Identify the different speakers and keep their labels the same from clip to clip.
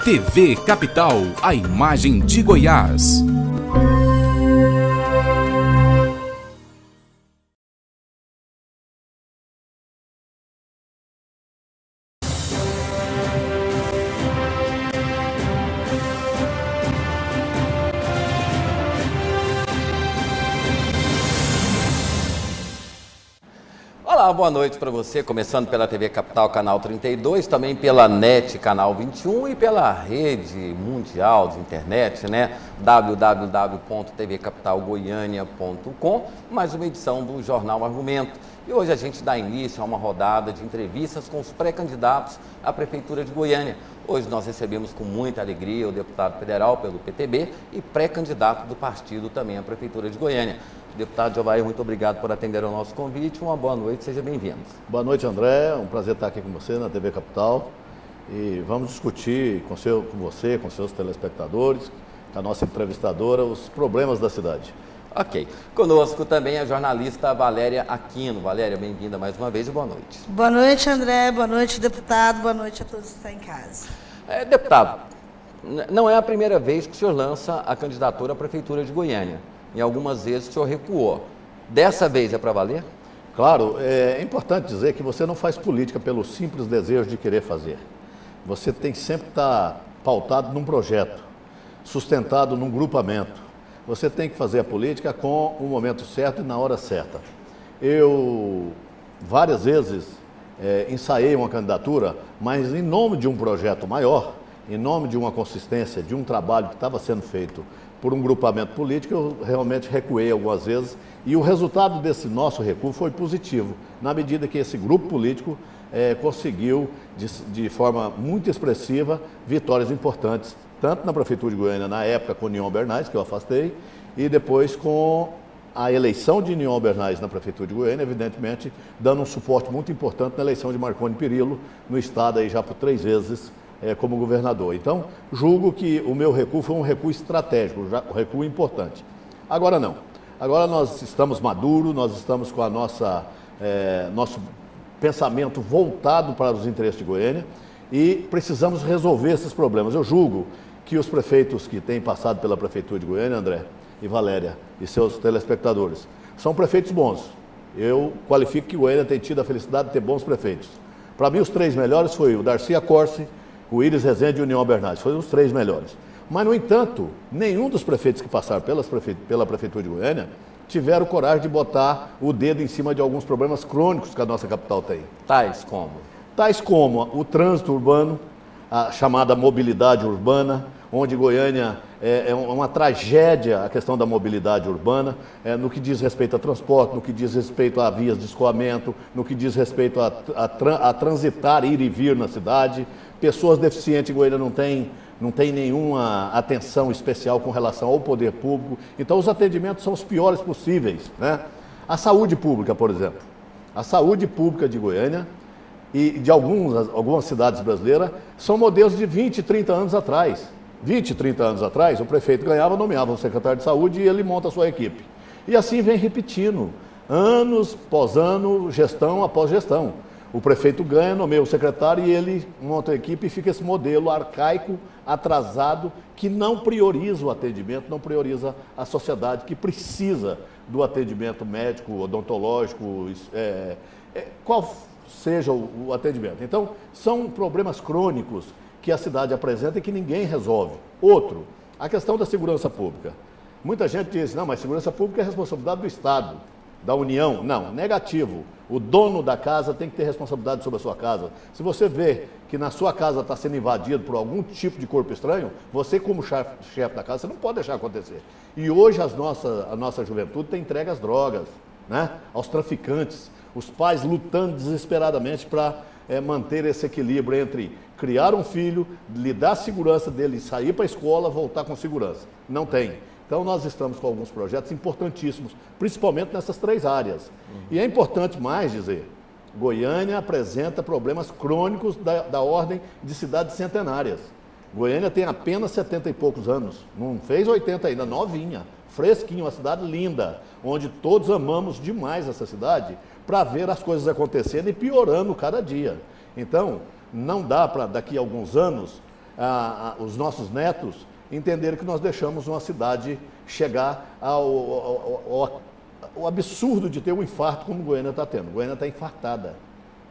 Speaker 1: TV Capital, a imagem de Goiás.
Speaker 2: Olá, boa noite para você, começando pela TV Capital, canal 32, também pela NET, canal 21 e pela rede mundial de internet, né? www.tvcapitalgoiania.com, mais uma edição do Jornal Argumento. E hoje a gente dá início a uma rodada de entrevistas com os pré-candidatos à Prefeitura de Goiânia. Hoje nós recebemos com muita alegria o deputado federal pelo PTB e pré-candidato do partido também à Prefeitura de Goiânia. Deputado Jovair, muito obrigado por atender ao nosso convite. Uma boa noite, seja bem-vindo.
Speaker 3: Boa noite, André. É um prazer estar aqui com você na TV Capital. E vamos discutir com você, com seus telespectadores, com a nossa entrevistadora, os problemas da cidade.
Speaker 2: Ok. Conosco também a jornalista Valéria Aquino. Valéria, bem-vinda mais uma vez e boa noite.
Speaker 4: Boa noite, André. Boa noite, deputado. Boa noite a todos que estão em casa.
Speaker 2: Deputado, não é a primeira vez que o senhor lança a candidatura à Prefeitura de Goiânia. Em algumas vezes o senhor recuou. Dessa vez é para valer?
Speaker 3: Claro, é importante dizer que você não faz política pelo simples desejo de querer fazer. Você tem que sempre estar pautado num projeto, sustentado num grupamento. Você tem que fazer a política com o momento certo e na hora certa. Eu, várias vezes, ensaiei uma candidatura, mas em nome de um projeto maior, em nome de uma consistência, de um trabalho que estava sendo feito por um grupamento político, eu realmente recuei algumas vezes e o resultado desse nosso recuo foi positivo, na medida que esse grupo político conseguiu, de forma muito expressiva, vitórias importantes, tanto na Prefeitura de Goiânia, na época com o Nion Bernais, que eu afastei, e depois com a eleição de Nion Bernais na Prefeitura de Goiânia, evidentemente, dando um suporte muito importante na eleição de Marconi Perillo, no estado aí já por 3 vezes, como governador. Então, julgo que o meu recuo foi um recuo estratégico, um recuo importante. Agora não. Agora nós estamos maduros, nós estamos com nosso pensamento voltado para os interesses de Goiânia e precisamos resolver esses problemas. Eu julgo que os prefeitos que têm passado pela Prefeitura de Goiânia, André e Valéria, e seus telespectadores, são prefeitos bons. Eu qualifico que Goiânia tem tido a felicidade de ter bons prefeitos. Para mim, os 3 melhores foi o Darcy Accorsi, o Íris Rezende e o Nion Bernais, foram os 3 melhores. Mas, no entanto, nenhum dos prefeitos que passaram pela Prefeitura de Goiânia tiveram coragem de botar o dedo em cima de alguns problemas crônicos que a nossa capital tem.
Speaker 2: Tais como?
Speaker 3: Tais como o trânsito urbano, a chamada mobilidade urbana, onde Goiânia é uma tragédia a questão da mobilidade urbana, no que diz respeito a transporte, no que diz respeito a vias de escoamento, no que diz respeito a transitar, ir e vir na cidade. Pessoas deficientes em Goiânia não tem nenhuma atenção especial com relação ao poder público. Então, os atendimentos são os piores possíveis, né? A saúde pública, por exemplo. A saúde pública de Goiânia e de algumas cidades brasileiras são modelos de 20, 30 anos atrás. 20, 30 anos atrás, o prefeito ganhava, nomeava um secretário de saúde e ele monta a sua equipe. E assim vem repetindo, anos após ano, gestão após gestão. O prefeito ganha, nomeia o secretário e ele monta a equipe e fica esse modelo arcaico, atrasado, que não prioriza o atendimento, não prioriza a sociedade que precisa do atendimento médico, odontológico, qual seja o atendimento. Então, são problemas crônicos que a cidade apresenta e que ninguém resolve. Outro, a questão da segurança pública. Muita gente diz, não, mas segurança pública é responsabilidade do Estado, da União. Não, negativo. O dono da casa tem que ter responsabilidade sobre a sua casa. Se você vê que na sua casa está sendo invadido por algum tipo de corpo estranho, você como chefe da casa, você não pode deixar acontecer. E hoje a nossa juventude tem entregue às drogas, né? Aos traficantes, os pais lutando desesperadamente para manter esse equilíbrio entre criar um filho, lhe dar a segurança dele, sair para a escola, voltar com segurança. Não tem. Então, nós estamos com alguns projetos importantíssimos, principalmente nessas 3 áreas. E é importante mais dizer, Goiânia apresenta problemas crônicos da ordem de cidades centenárias. Goiânia tem apenas 70 e poucos anos, não fez 80 ainda, novinha, fresquinha, uma cidade linda, onde todos amamos demais essa cidade, para ver as coisas acontecendo e piorando cada dia. Então, não dá para, daqui a alguns anos, os nossos netos entenderem que nós deixamos uma cidade chegar ao absurdo de ter um infarto como Goiânia está tendo. Goiânia está infartada.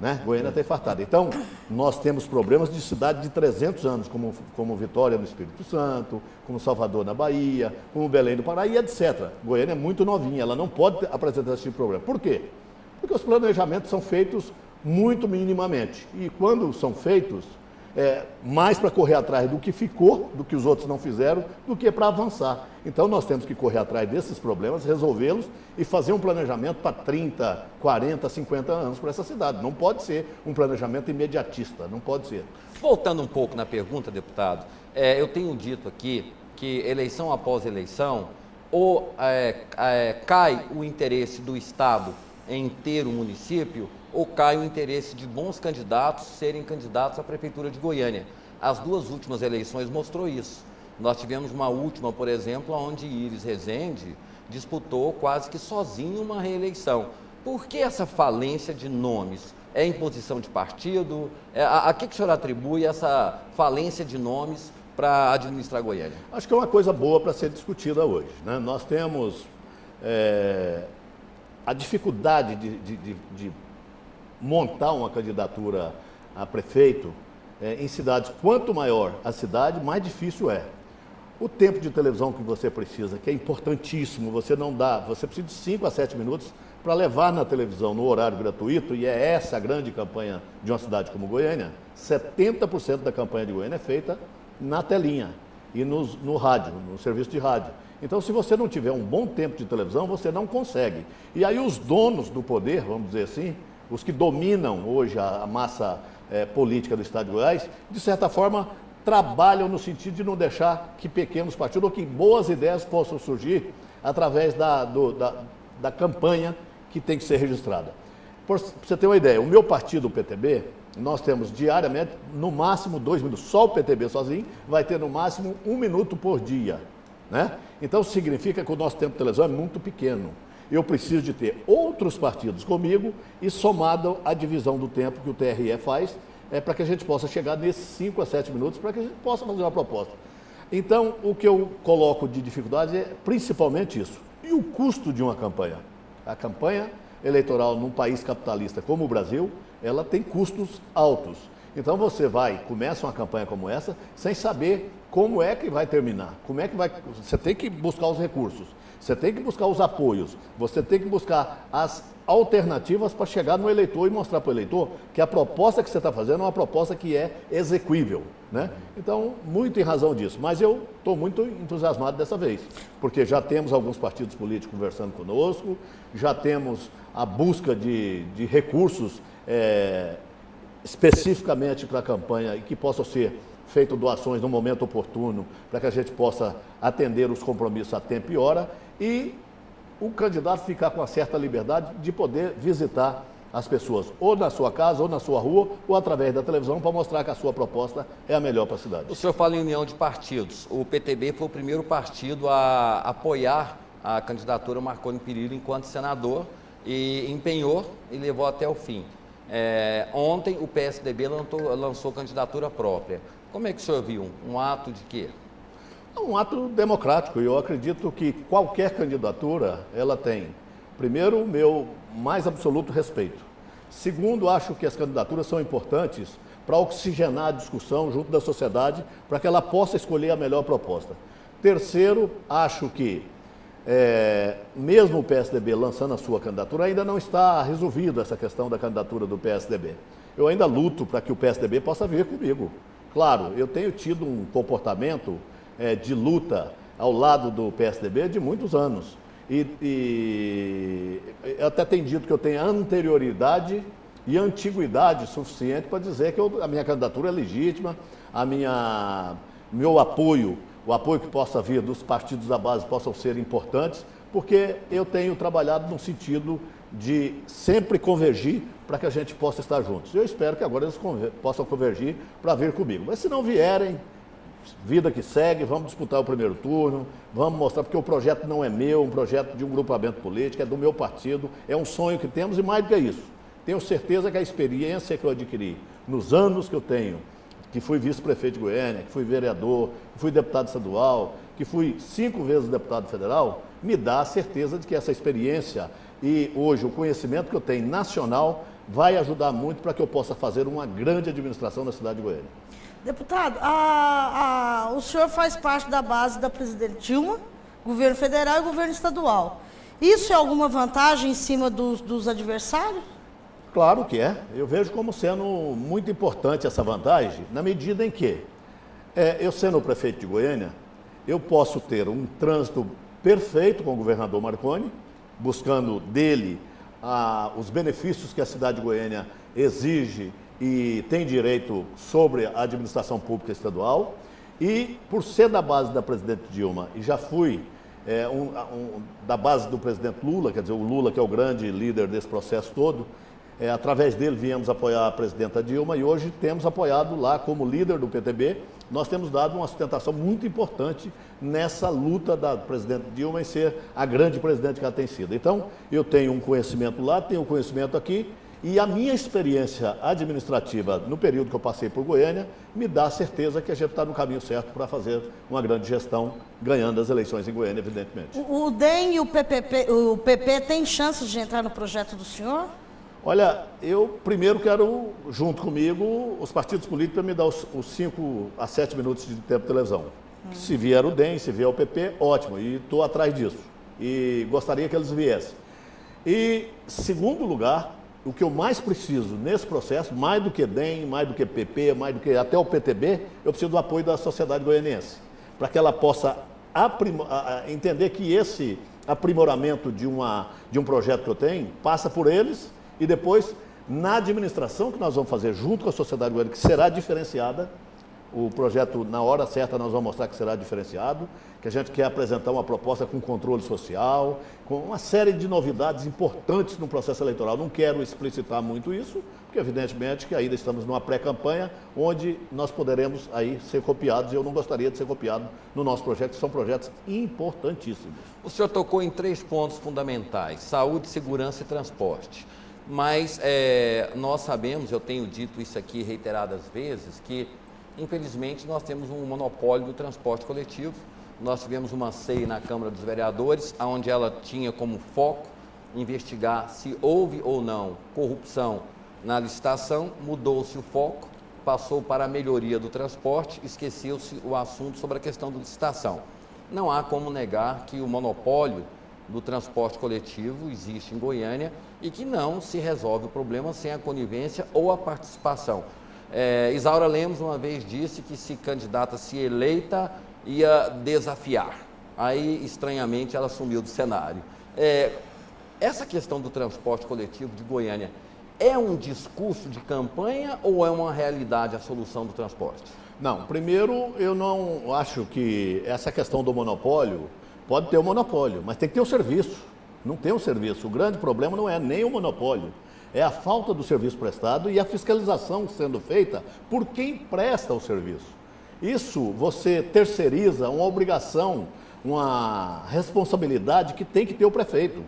Speaker 3: Né? Goiânia está infartada. Então, nós temos problemas de cidade de 300 anos, como Vitória no Espírito Santo, como Salvador na Bahia, como Belém do Pará e etc. Goiânia é muito novinha, ela não pode apresentar esse tipo de problema. Por quê? Porque os planejamentos são feitos muito minimamente. E quando são feitos, mais para correr atrás do que ficou, do que os outros não fizeram, do que para avançar. Então, nós temos que correr atrás desses problemas, resolvê-los e fazer um planejamento para 30, 40, 50 anos para essa cidade. Não pode ser um planejamento imediatista, não pode ser.
Speaker 2: Voltando um pouco na pergunta, deputado, eu tenho dito aqui que eleição após eleição, ou cai o interesse do Estado em ter um município, ou cai o interesse de bons candidatos serem candidatos à Prefeitura de Goiânia. As duas últimas eleições mostrou isso. Nós tivemos uma última, por exemplo, onde Iris Rezende disputou quase que sozinho uma reeleição. Por que essa falência de nomes? É imposição de partido? A que o senhor atribui essa falência de nomes para administrar Goiânia?
Speaker 3: Acho que é uma coisa boa para ser discutida hoje, né? Nós temos a dificuldade de montar uma candidatura a prefeito em cidades. Quanto maior a cidade, mais difícil é. O tempo de televisão que você precisa, que é importantíssimo, você precisa de 5 a 7 minutos para levar na televisão no horário gratuito, e é essa a grande campanha de uma cidade como Goiânia. 70% da campanha de Goiânia é feita na telinha e no rádio, no serviço de rádio. Então, se você não tiver um bom tempo de televisão, você não consegue. E aí os donos do poder, vamos dizer assim, os que dominam hoje a massa política do Estado de Goiás, de certa forma, trabalham no sentido de não deixar que pequenos partidos ou que boas ideias possam surgir através da campanha que tem que ser registrada. Para você ter uma ideia, o meu partido, o PTB, nós temos diariamente, no máximo 2 minutos. Só o PTB sozinho vai ter no máximo 1 minuto por dia. Né? Então, significa que o nosso tempo de televisão é muito pequeno. Eu preciso de ter outros partidos comigo e somado à divisão do tempo que o TRE faz, para que a gente possa chegar nesses 5 a 7 minutos, para que a gente possa fazer uma proposta. Então, o que eu coloco de dificuldade é principalmente isso. E o custo de uma campanha? A campanha eleitoral num país capitalista como o Brasil, ela tem custos altos. Então você começa uma campanha como essa, sem saber como é que vai terminar, você tem que buscar os recursos, você tem que buscar os apoios, você tem que buscar as alternativas para chegar no eleitor e mostrar para o eleitor que a proposta que você está fazendo é uma proposta que é exequível, né? Então, muito em razão disso, mas eu estou muito entusiasmado dessa vez, porque já temos alguns partidos políticos conversando conosco, já temos a busca de recursos especificamente para a campanha e que possam ser feitas doações no momento oportuno para que a gente possa atender os compromissos a tempo e hora e o candidato ficar com uma certa liberdade de poder visitar as pessoas ou na sua casa, ou na sua rua, ou através da televisão para mostrar que a sua proposta é a melhor para a cidade.
Speaker 2: O senhor fala em união de partidos. O PTB foi o primeiro partido a apoiar a candidatura Marconi Perillo enquanto senador e empenhou e levou até o fim. Ontem o PSDB lançou candidatura própria. Como é que o senhor viu? Um ato de quê?
Speaker 3: É um ato democrático e eu acredito que qualquer candidatura, ela tem, primeiro, o meu mais absoluto respeito. Segundo, acho que as candidaturas são importantes para oxigenar a discussão junto da sociedade, para que ela possa escolher a melhor proposta. Terceiro, acho que mesmo o PSDB lançando a sua candidatura, ainda não está resolvida essa questão da candidatura do PSDB. Eu ainda luto para que o PSDB possa vir comigo. Claro, eu tenho tido um comportamento de luta ao lado do PSDB de muitos anos. E eu até tenho dito que eu tenho anterioridade e antiguidade suficiente para dizer que a minha candidatura é legítima, meu apoio, o apoio que possa vir dos partidos da base possam ser importantes, porque eu tenho trabalhado no sentido de sempre convergir para que a gente possa estar juntos. Eu espero que agora eles possam convergir para vir comigo. Mas se não vierem, vida que segue, vamos disputar o primeiro turno, vamos mostrar, porque o projeto não é meu, um projeto de um grupamento político, é do meu partido, é um sonho que temos e mais do que isso. Tenho certeza que a experiência que eu adquiri nos anos que eu tenho que fui vice-prefeito de Goiânia, que fui vereador, que fui deputado estadual, que fui 5 vezes deputado federal, me dá a certeza de que essa experiência e hoje o conhecimento que eu tenho nacional vai ajudar muito para que eu possa fazer uma grande administração na cidade de Goiânia.
Speaker 4: Deputado, o senhor faz parte da base da presidente Dilma, governo federal e governo estadual. Isso é alguma vantagem em cima dos adversários?
Speaker 3: Claro que é. Eu vejo como sendo muito importante essa vantagem, na medida em que, eu sendo o prefeito de Goiânia, eu posso ter um trânsito perfeito com o governador Marconi, buscando dele os benefícios que a cidade de Goiânia exige e tem direito sobre a administração pública estadual. E por ser da base da presidente Dilma, e já fui da base do presidente Lula, quer dizer, o Lula que é o grande líder desse processo todo, através dele viemos apoiar a presidenta Dilma e hoje temos apoiado lá como líder do PTB. Nós temos dado uma sustentação muito importante nessa luta da presidente Dilma em ser a grande presidente que ela tem sido. Então, eu tenho um conhecimento lá, tenho um conhecimento aqui e a minha experiência administrativa no período que eu passei por Goiânia me dá a certeza que a gente está no caminho certo para fazer uma grande gestão, ganhando as eleições em Goiânia, evidentemente.
Speaker 4: O DEM e o PP têm chances de entrar no projeto do senhor?
Speaker 3: Olha, eu primeiro quero, junto comigo, os partidos políticos para me dar os 5 a 7 minutos de tempo de televisão. Se vier o DEM, se vier o PP, ótimo, e estou atrás disso. E gostaria que eles viessem. E, segundo lugar, o que eu mais preciso nesse processo, mais do que DEM, mais do que PP, mais do que até o PTB, eu preciso do apoio da sociedade goianiense, para que ela possa entender que esse aprimoramento de um projeto que eu tenho passa por eles. E depois, na administração que nós vamos fazer junto com a sociedade goiana, que será diferenciada, o projeto, na hora certa, nós vamos mostrar que será diferenciado, que a gente quer apresentar uma proposta com controle social, com uma série de novidades importantes no processo eleitoral. Não quero explicitar muito isso, porque evidentemente que ainda estamos numa pré-campanha, onde nós poderemos aí ser copiados, e eu não gostaria de ser copiado no nosso projeto, que são projetos importantíssimos.
Speaker 2: O senhor tocou em 3 pontos fundamentais: saúde, segurança e transporte. Mas nós sabemos, eu tenho dito isso aqui reiteradas vezes, que infelizmente nós temos um monopólio do transporte coletivo. Nós tivemos uma CEI na Câmara dos Vereadores, onde ela tinha como foco investigar se houve ou não corrupção na licitação. Mudou-se o foco, passou para a melhoria do transporte, esqueceu-se o assunto sobre a questão da licitação. Não há como negar que o monopólio do transporte coletivo existe em Goiânia e que não se resolve o problema sem a conivência ou a participação. Isaura Lemos uma vez disse que se candidata, se eleita, ia desafiar. Aí, estranhamente, ela sumiu do cenário. Essa questão do transporte coletivo de Goiânia é um discurso de campanha ou é uma realidade a solução do transporte?
Speaker 3: Não, primeiro, eu não acho que essa questão do monopólio. Pode ter o monopólio, mas tem que ter o serviço. Não tem o serviço. O grande problema não é nem o monopólio, é a falta do serviço prestado e a fiscalização sendo feita por quem presta o serviço. Isso você terceiriza uma obrigação, uma responsabilidade que tem que ter o prefeito.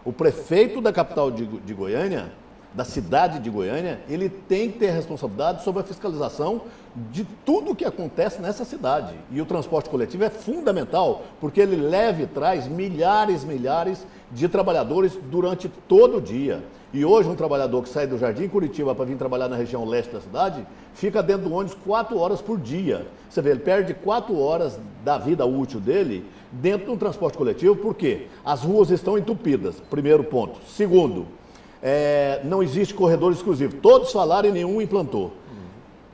Speaker 3: O prefeito da capital de Goiânia, da cidade de Goiânia, ele tem que ter responsabilidade sobre a fiscalização de tudo que acontece nessa cidade. E o transporte coletivo é fundamental, porque ele leva e traz milhares de trabalhadores durante todo o dia. E hoje um trabalhador que sai do Jardim Curitiba para vir trabalhar na região leste da cidade, fica dentro do ônibus 4 horas por dia. Você vê, ele perde 4 horas da vida útil dele dentro do transporte coletivo, por quê? As ruas estão entupidas, primeiro ponto. Segundo, não existe corredor exclusivo. Todos falaram e nenhum implantou.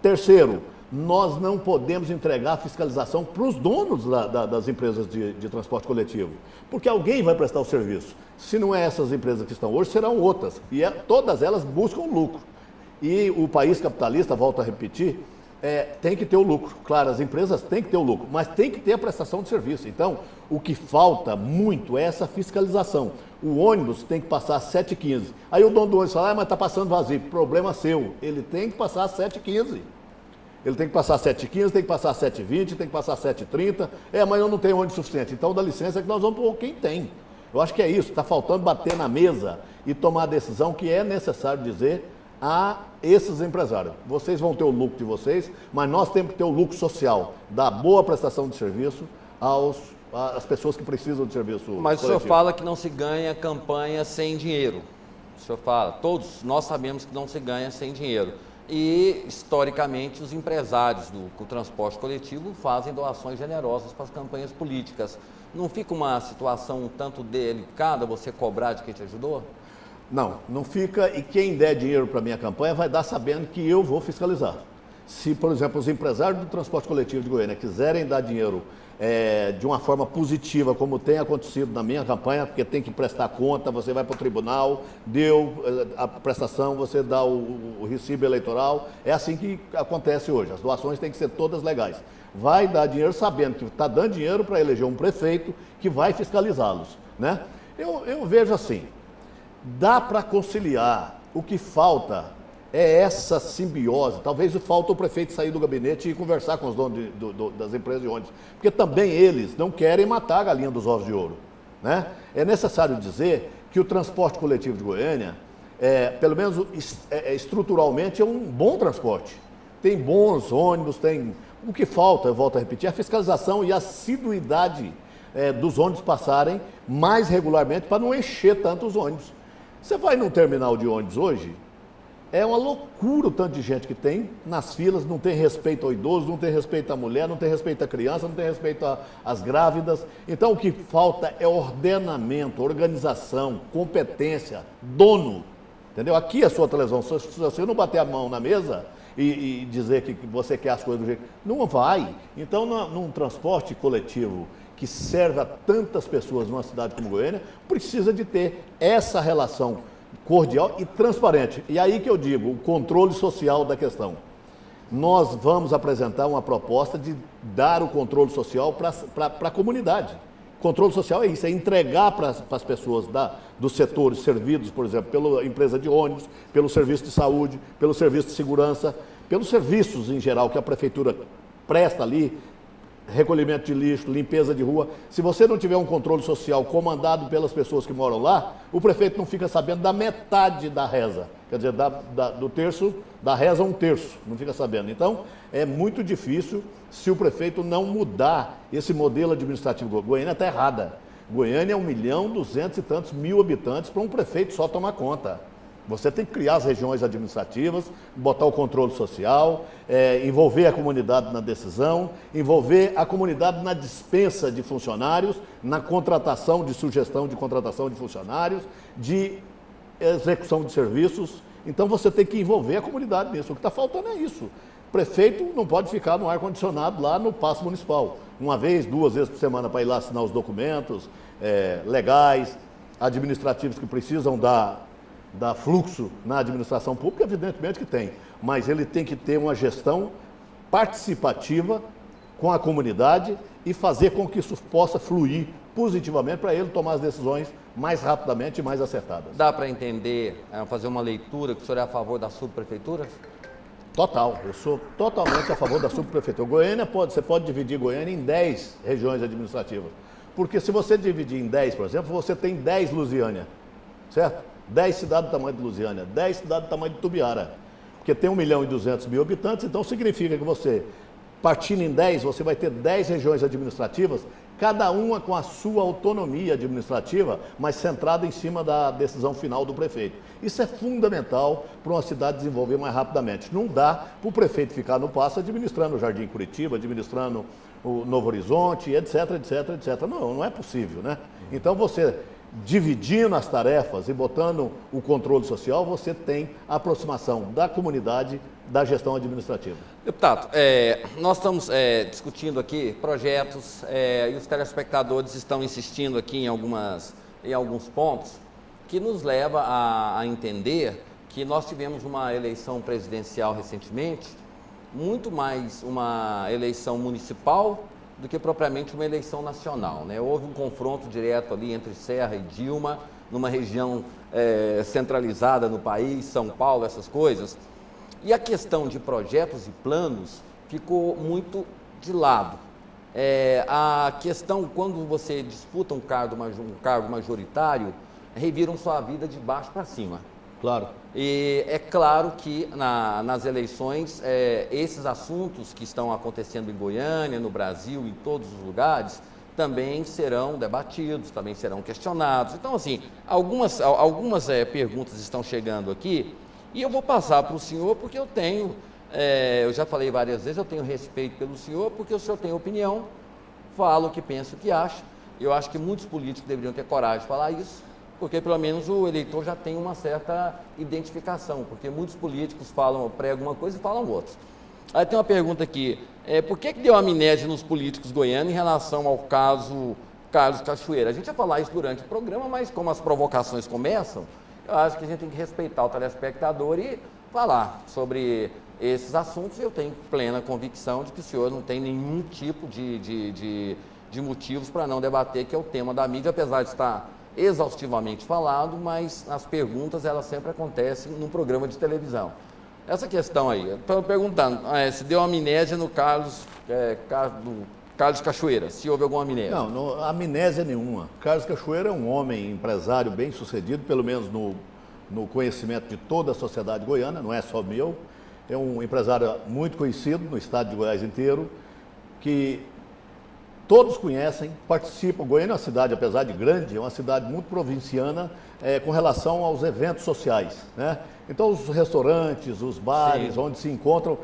Speaker 3: Terceiro, nós não podemos entregar a fiscalização para os donos das empresas de transporte coletivo, porque alguém vai prestar o serviço. Se não é essas empresas que estão hoje, serão outras. E todas elas buscam lucro. E o país capitalista, volto a repetir, tem que ter o lucro. Claro, as empresas têm que ter o lucro, mas tem que ter a prestação de serviço. Então, o que falta muito é essa fiscalização. O ônibus tem que passar às 7h15. Aí o dono do ônibus fala, mas está passando vazio. Problema seu. Ele tem que passar às 7h15. Ele tem que passar às 7h15, tem que passar às 7h20, tem que passar às 7h30. Mas eu não tenho ônibus suficiente. Então, dá licença que nós vamos pôr quem tem. Eu acho que é isso. Está faltando bater na mesa e tomar a decisão que é necessário dizer a esses empresários. Vocês vão ter o lucro de vocês, mas nós temos que ter o lucro social, da boa prestação de serviço às pessoas que precisam de serviço
Speaker 2: Mas
Speaker 3: coletivo.
Speaker 2: o senhor fala que não se ganha campanha sem dinheiro. O senhor fala, todos nós sabemos que não se ganha sem dinheiro. E, historicamente, os empresários do transporte coletivo fazem doações generosas para as campanhas políticas. Não fica uma situação um tanto delicada você cobrar de quem te ajudou?
Speaker 3: Não, não fica, e quem der dinheiro para a minha campanha vai dar sabendo que eu vou fiscalizar. Se, por exemplo, os empresários do transporte coletivo de Goiânia quiserem dar dinheiro de uma forma positiva, como tem acontecido na minha campanha, porque tem que prestar conta, você vai para o tribunal, deu a prestação, você dá o recibo eleitoral, é assim que acontece hoje, as doações têm que ser todas legais. Vai dar dinheiro sabendo que está dando dinheiro para eleger um prefeito que vai fiscalizá-los, né? Eu vejo assim, dá para conciliar, o que falta é essa simbiose. Talvez falta o prefeito sair do gabinete e conversar com os donos das empresas de ônibus, porque também eles não querem matar a galinha dos ovos de ouro, né? É necessário dizer que o transporte coletivo de Goiânia, pelo menos estruturalmente, é um bom transporte. Tem bons ônibus, tem... O que falta, eu volto a repetir, é a fiscalização e a assiduidade dos ônibus passarem mais regularmente para não encher tanto os ônibus. Você vai num terminal de ônibus hoje, é uma loucura o tanto de gente que tem nas filas, não tem respeito ao idoso, não tem respeito à mulher, não tem respeito à criança, não tem respeito às grávidas. Então o que falta é ordenamento, organização, competência, dono. Entendeu? Aqui é a sua televisão. Se você não bater a mão na mesa e dizer que você quer as coisas do jeito... Não vai. Então, num transporte coletivo que serve a tantas pessoas numa cidade como Goiânia, precisa de ter essa relação cordial e transparente. E aí que eu digo, o controle social da questão. Nós vamos apresentar uma proposta de dar o controle social para a comunidade. Controle social é isso, é entregar para as pessoas dos setores servidos, por exemplo, pela empresa de ônibus, pelo serviço de saúde, pelo serviço de segurança, pelos serviços em geral que a prefeitura presta ali, recolhimento de lixo, limpeza de rua. Se você não tiver um controle social comandado pelas pessoas que moram lá, o prefeito não fica sabendo da metade da reza. Quer dizer, do terço, da reza um terço, não fica sabendo. Então, é muito difícil se o prefeito não mudar esse modelo administrativo. Goiânia está errada. Goiânia é 1.200.000 e tantos mil habitantes para um prefeito só tomar conta. Você tem que criar as regiões administrativas, botar o controle social, envolver a comunidade na decisão, envolver a comunidade na dispensa de funcionários, na contratação, de sugestão de contratação de funcionários, de execução de serviços. Então você tem que envolver a comunidade nisso. O que está faltando é isso. O prefeito não pode ficar no ar-condicionado lá no Paço Municipal, uma vez, 2 vezes por semana para ir lá assinar os documentos legais, administrativos que precisam dar fluxo na administração pública, evidentemente que tem, mas ele tem que ter uma gestão participativa com a comunidade e fazer com que isso possa fluir positivamente para ele tomar as decisões mais rapidamente e mais acertadas.
Speaker 2: Dá para entender, fazer uma leitura que o senhor é a favor das subprefeituras?
Speaker 3: Total, eu sou totalmente a favor da subprefeitura. Goiânia você pode dividir Goiânia em 10 regiões administrativas, porque se você dividir em 10, por exemplo, você tem 10 Lusiânia, certo? 10 cidades do tamanho de Lusiânia, 10 cidades do tamanho de Tubiara, porque tem 1.200.000 habitantes, então significa que você, partindo em 10, você vai ter 10 regiões administrativas, cada uma com a sua autonomia administrativa, mas centrada em cima da decisão final do prefeito. Isso é fundamental para uma cidade desenvolver mais rapidamente. Não dá para o prefeito ficar no passo administrando o Jardim Curitiba, administrando o Novo Horizonte, etc, etc, etc. Não é possível, né? Então você... dividindo as tarefas e botando o controle social, você tem a aproximação da comunidade da gestão administrativa.
Speaker 2: Deputado, nós estamos discutindo aqui projetos e os telespectadores estão insistindo aqui em alguns pontos que nos leva a entender que nós tivemos uma eleição presidencial recentemente, muito mais uma eleição municipal do que propriamente uma eleição nacional, né? Houve um confronto direto ali entre Serra e Dilma, numa região centralizada no país, São Paulo, essas coisas. E a questão de projetos e planos ficou muito de lado. A questão, quando você disputa um cargo majoritário, reviram sua vida de baixo para cima.
Speaker 3: Claro.
Speaker 2: E é claro que nas eleições, esses assuntos que estão acontecendo em Goiânia, no Brasil, em todos os lugares, também serão debatidos, também serão questionados. Então, assim, algumas perguntas estão chegando aqui e eu vou passar para o senhor porque eu já falei várias vezes, eu tenho respeito pelo senhor porque o senhor tem opinião, fala o que pensa, o que acha. Eu acho que muitos políticos deveriam ter coragem de falar isso, porque pelo menos o eleitor já tem uma certa identificação, porque muitos políticos pregam uma coisa e falam outra. Aí tem uma pergunta aqui, por que deu amnésia nos políticos goianos em relação ao caso Carlos Cachoeira? A gente ia falar isso durante o programa, mas como as provocações começam, eu acho que a gente tem que respeitar o telespectador e falar sobre esses assuntos. Eu tenho plena convicção de que o senhor não tem nenhum tipo de motivos para não debater, que é o tema da mídia, apesar de estar exaustivamente falado, mas as perguntas elas sempre acontecem num programa de televisão. Essa questão aí, eu estou perguntando, se deu amnésia no Carlos Cachoeira, se houve alguma amnésia?
Speaker 3: Não, amnésia nenhuma. Carlos Cachoeira é um homem empresário bem sucedido, pelo menos no conhecimento de toda a sociedade goiana, não é só meu. É um empresário muito conhecido no estado de Goiás inteiro, que todos conhecem, participam. Goiânia é uma cidade, apesar de grande, é uma cidade muito provinciana com relação aos eventos sociais, né? Então, os restaurantes, os bares, onde se encontram.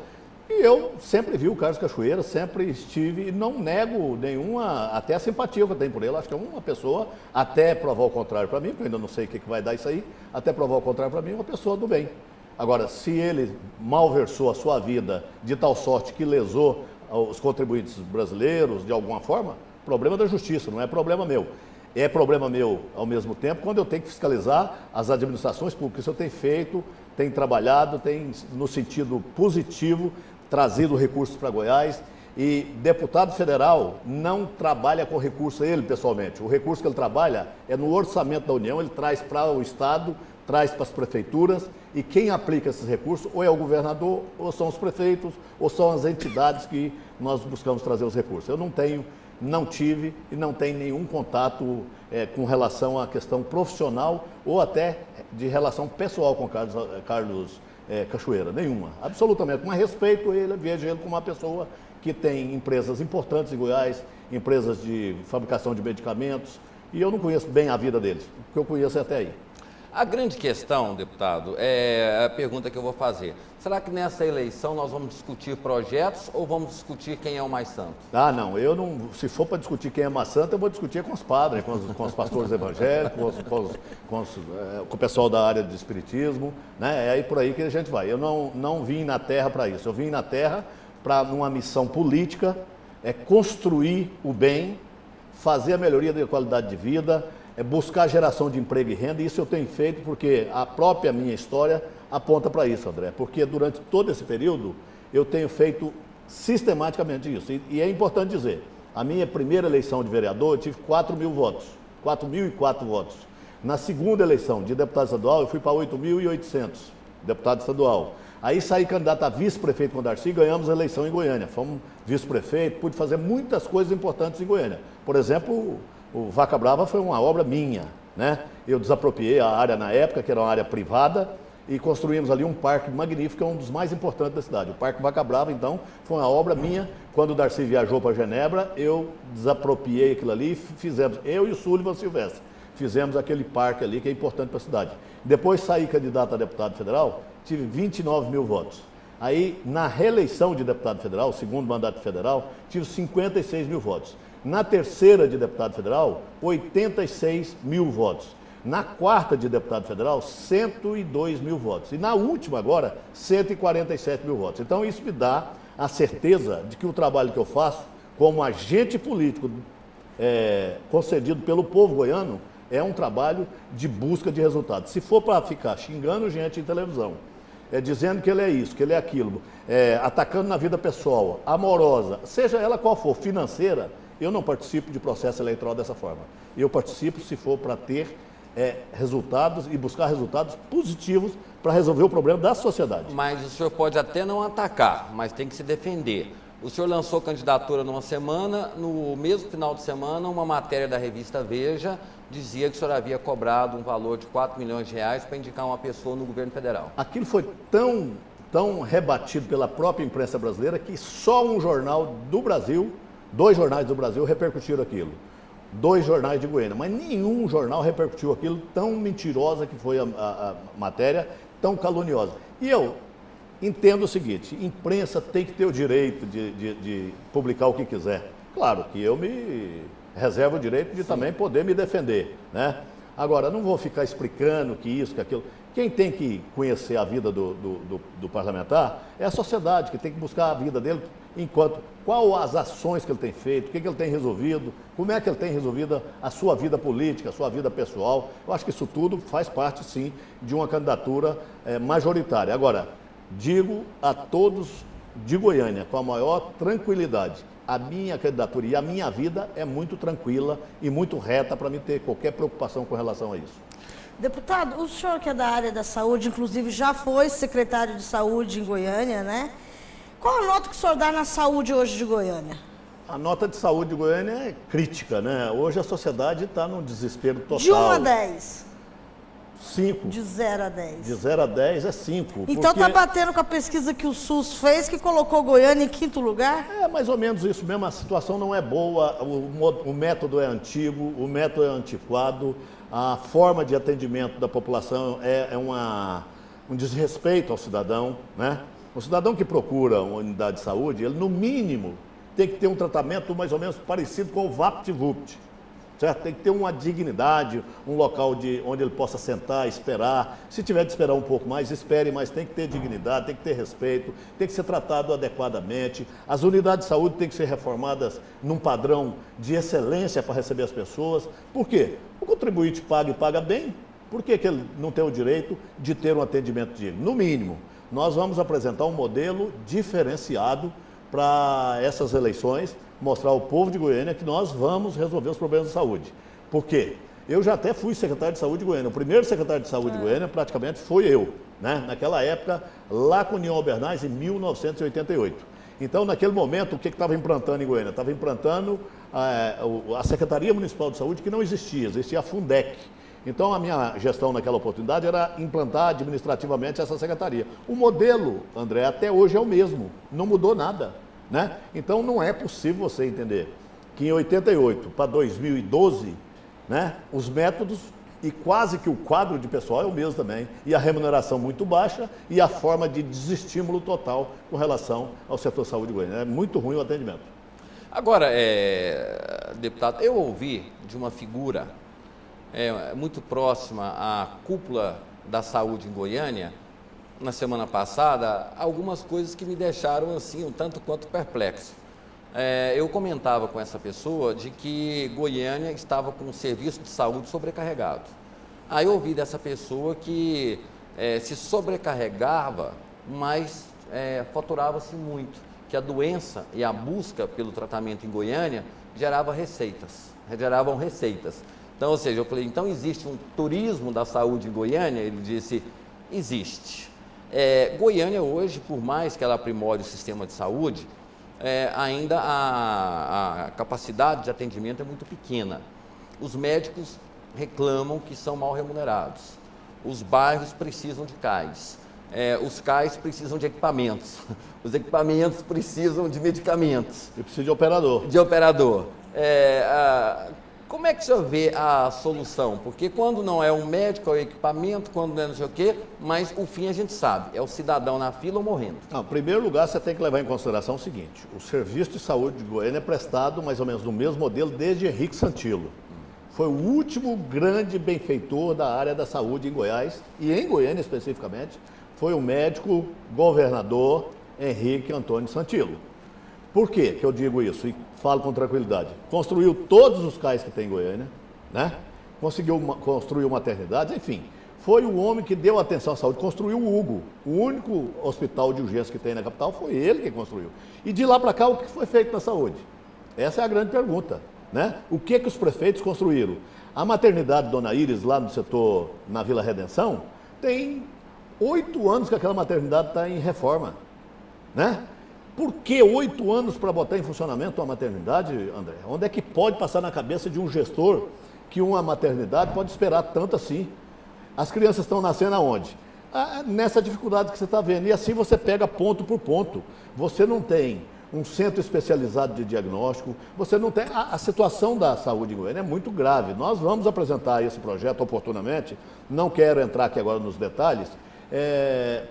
Speaker 3: E eu sempre vi o Carlos Cachoeira, sempre estive, e não nego nenhuma, até a simpatia que eu tenho por ele. Acho que é uma pessoa, até provar o contrário para mim, porque eu ainda não sei o que vai dar isso aí, até provar o contrário para mim, uma pessoa do bem. Agora, se ele malversou a sua vida de tal sorte que lesou os contribuintes brasileiros de alguma forma, problema da justiça, não é problema meu. É problema meu, ao mesmo tempo, quando eu tenho que fiscalizar as administrações públicas. Isso eu tenho feito, tenho trabalhado, tenho, no sentido positivo, trazido recursos para Goiás. E deputado federal não trabalha com recurso, ele pessoalmente. O recurso que ele trabalha é no orçamento da União, ele traz para o Estado, traz para as prefeituras, e quem aplica esses recursos ou é o governador, ou são os prefeitos, ou são as entidades que nós buscamos trazer os recursos. Eu não tive e não tenho nenhum contato com relação à questão profissional ou até de relação pessoal com Carlos Cachoeira, nenhuma, absolutamente. Mas respeito ele, vejo ele como uma pessoa que tem empresas importantes em Goiás, empresas de fabricação de medicamentos, e eu não conheço bem a vida deles, o que eu conheço é até aí.
Speaker 2: A grande questão, deputado, é a pergunta que eu vou fazer. Será que nessa eleição nós vamos discutir projetos ou vamos discutir quem é o mais santo?
Speaker 3: Ah, não, se for para discutir quem é mais santo, eu vou discutir com os padres, com os pastores evangélicos, com o pessoal da área de espiritismo, né? É aí por aí que a gente vai. Eu não vim na terra para isso, eu vim na terra para, numa missão política, construir o bem, fazer a melhoria da qualidade de vida, buscar geração de emprego e renda, e isso eu tenho feito porque a própria minha história aponta para isso, André, porque durante todo esse período eu tenho feito sistematicamente isso, e é importante dizer, a minha primeira eleição de vereador eu tive 4.000 votos, 4.004 votos. Na segunda eleição de deputado estadual eu fui para 8.800 deputado estadual. Aí saí candidato a vice-prefeito com o Darcy, ganhamos a eleição em Goiânia, fomos vice-prefeito, pude fazer muitas coisas importantes em Goiânia. Por exemplo, o Vaca Brava foi uma obra minha, né? Eu desapropriei a área na época, que era uma área privada, e construímos ali um parque magnífico, um dos mais importantes da cidade. O Parque Vaca Brava, então, foi uma obra minha. Quando o Darcy viajou para Genebra, eu desapropriei aquilo ali e fizemos, eu e o Sullivan Silvestre, fizemos aquele parque ali que é importante para a cidade. Depois saí candidato a deputado federal, tive 29.000 votos. Aí, na reeleição de deputado federal, segundo mandato federal, tive 56.000 votos. Na terceira de deputado federal, 86.000 votos. Na quarta de deputado federal, 102.000 votos. E na última agora, 147.000 votos. Então isso me dá a certeza de que o trabalho que eu faço como agente político concedido pelo povo goiano é um trabalho de busca de resultados. Se for para ficar xingando gente em televisão, dizendo que ele é isso, que ele é aquilo, atacando na vida pessoal, amorosa, seja ela qual for, financeira, eu não participo de processo eleitoral dessa forma. Eu participo se for para ter resultados e buscar resultados positivos para resolver o problema da sociedade.
Speaker 2: Mas o senhor pode até não atacar, mas tem que se defender. O senhor lançou candidatura numa semana, no mesmo final de semana, uma matéria da revista Veja dizia que o senhor havia cobrado um valor de 4 milhões de reais para indicar uma pessoa no governo federal.
Speaker 3: Aquilo foi tão rebatido pela própria imprensa brasileira que só um jornal do Brasil, 2 jornais do Brasil repercutiram aquilo. 2 jornais de Goiânia, mas nenhum jornal repercutiu aquilo, tão mentirosa que foi a matéria, tão caluniosa. E eu entendo o seguinte, imprensa tem que ter o direito de publicar o que quiser. Claro que eu me reservo o direito de também poder me defender, né? Agora, não vou ficar explicando que isso, que aquilo. Quem tem que conhecer a vida do parlamentar é a sociedade, que tem que buscar a vida dele qual as ações que ele tem feito, o que ele tem resolvido, como é que ele tem resolvido a sua vida política, a sua vida pessoal. Eu acho que isso tudo faz parte, sim, de uma candidatura majoritária. Agora, digo a todos de Goiânia, com a maior tranquilidade, a minha candidatura e a minha vida é muito tranquila e muito reta para me ter qualquer preocupação com relação a isso.
Speaker 4: Deputado, o senhor que é da área da saúde, inclusive já foi secretário de saúde em Goiânia, né? Qual a nota que o senhor dá na saúde hoje de Goiânia?
Speaker 3: A nota de saúde de Goiânia é crítica, né? Hoje a sociedade está num desespero total.
Speaker 4: De 1 a 10?
Speaker 3: 5.
Speaker 4: De 0 a 10.
Speaker 3: De 0 a 10 é 5.
Speaker 4: Então está batendo com a pesquisa que o SUS fez, que colocou Goiânia em 5º lugar?
Speaker 3: É mais ou menos isso mesmo, a situação não é boa, o método é antigo, o método é antiquado, a forma de atendimento da população é um desrespeito ao cidadão, né? O cidadão que procura uma unidade de saúde, ele no mínimo tem que ter um tratamento mais ou menos parecido com o VaptVupt, certo? Tem que ter uma dignidade, um local onde ele possa sentar, esperar. Se tiver de esperar um pouco mais, espere, mas tem que ter dignidade, tem que ter respeito, tem que ser tratado adequadamente. As unidades de saúde têm que ser reformadas num padrão de excelência para receber as pessoas. Por quê? O contribuinte paga e paga bem. Por que ele não tem o direito de ter um atendimento digno? No mínimo, nós vamos apresentar um modelo diferenciado para essas eleições, mostrar ao povo de Goiânia que nós vamos resolver os problemas de saúde. Por quê? Eu já até fui secretário de saúde de Goiânia. O primeiro secretário de saúde de Goiânia praticamente foi eu, né? Naquela época, lá com o União Albernaz, em 1988. Então, naquele momento, o que estava implantando em Goiânia? Estava implantando a Secretaria Municipal de Saúde, que não existia a Fundec. Então, a minha gestão naquela oportunidade era implantar administrativamente essa secretaria. O modelo, André, até hoje é o mesmo, não mudou nada, né? Então, não é possível você entender que em 88 para 2012, né, os métodos e quase que o quadro de pessoal é o mesmo também, e a remuneração muito baixa e a forma de desestímulo total com relação ao setor saúde de Goiânia. É muito ruim o atendimento.
Speaker 2: Agora, deputado, eu ouvi de uma figura muito próxima à cúpula da saúde em Goiânia, na semana passada, algumas coisas que me deixaram assim um tanto quanto perplexo. Eu comentava com essa pessoa de que Goiânia estava com um serviço de saúde sobrecarregado. Aí eu ouvi dessa pessoa que se sobrecarregava, mas faturava-se muito, que a doença e a busca pelo tratamento em Goiânia geravam receitas. Então, ou seja, eu falei, então existe um turismo da saúde em Goiânia? Ele disse, existe. Goiânia hoje, por mais que ela aprimore o sistema de saúde, ainda a capacidade de atendimento é muito pequena. Os médicos reclamam que são mal remunerados. Os bairros precisam de CAIs. Os CAIs precisam de equipamentos. Os equipamentos precisam de medicamentos.
Speaker 3: E precisa de operador.
Speaker 2: Como é que o senhor vê a solução? Porque quando não é um médico, é o equipamento, quando não é não sei o quê, mas o fim a gente sabe, é o cidadão na fila ou morrendo.
Speaker 3: Não, em primeiro lugar, você tem que levar em consideração o seguinte, o serviço de saúde de Goiânia é prestado mais ou menos no mesmo modelo desde Henrique Santilo. Foi o último grande benfeitor da área da saúde em Goiás, e em Goiânia especificamente, foi o médico governador Henrique Antônio Santilo. Por que eu digo isso e falo com tranquilidade? Construiu todos os CAIs que tem em Goiânia, né? Conseguiu construir maternidades, enfim. Foi o homem que deu atenção à saúde, construiu o Hugo. O único hospital de urgência que tem na capital foi ele que construiu. E de lá para cá, o que foi feito na saúde? Essa é a grande pergunta, né? O que os prefeitos construíram? A maternidade Dona Iris, lá no setor, na Vila Redenção, tem 8 anos que aquela maternidade está em reforma, né? Por que 8 anos para botar em funcionamento uma maternidade, André? Onde é que pode passar na cabeça de um gestor que uma maternidade pode esperar tanto assim. As crianças estão nascendo aonde? Nessa dificuldade que você está vendo. E assim você pega ponto por ponto. Você não tem um centro especializado de diagnóstico, você não tem... A situação da saúde em Goiânia é muito grave. Nós vamos apresentar esse projeto oportunamente, não quero entrar aqui agora nos detalhes,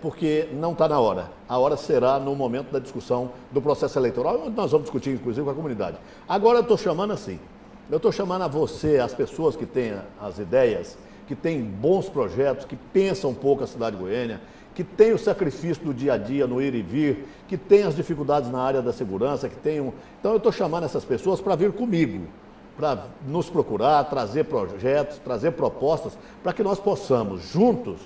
Speaker 3: porque não está na hora. A hora será no momento da discussão do processo eleitoral, onde nós vamos discutir, inclusive, com a comunidade. Agora eu estou chamando assim, eu estou chamando a você, as pessoas que têm as ideias, que têm bons projetos, que pensam um pouco a cidade de Goiânia, que tem o sacrifício do dia a dia no ir e vir, que tem as dificuldades na área da segurança, que tem um... Então eu estou chamando essas pessoas para vir comigo, para nos procurar, trazer projetos, trazer propostas, para que nós possamos, juntos,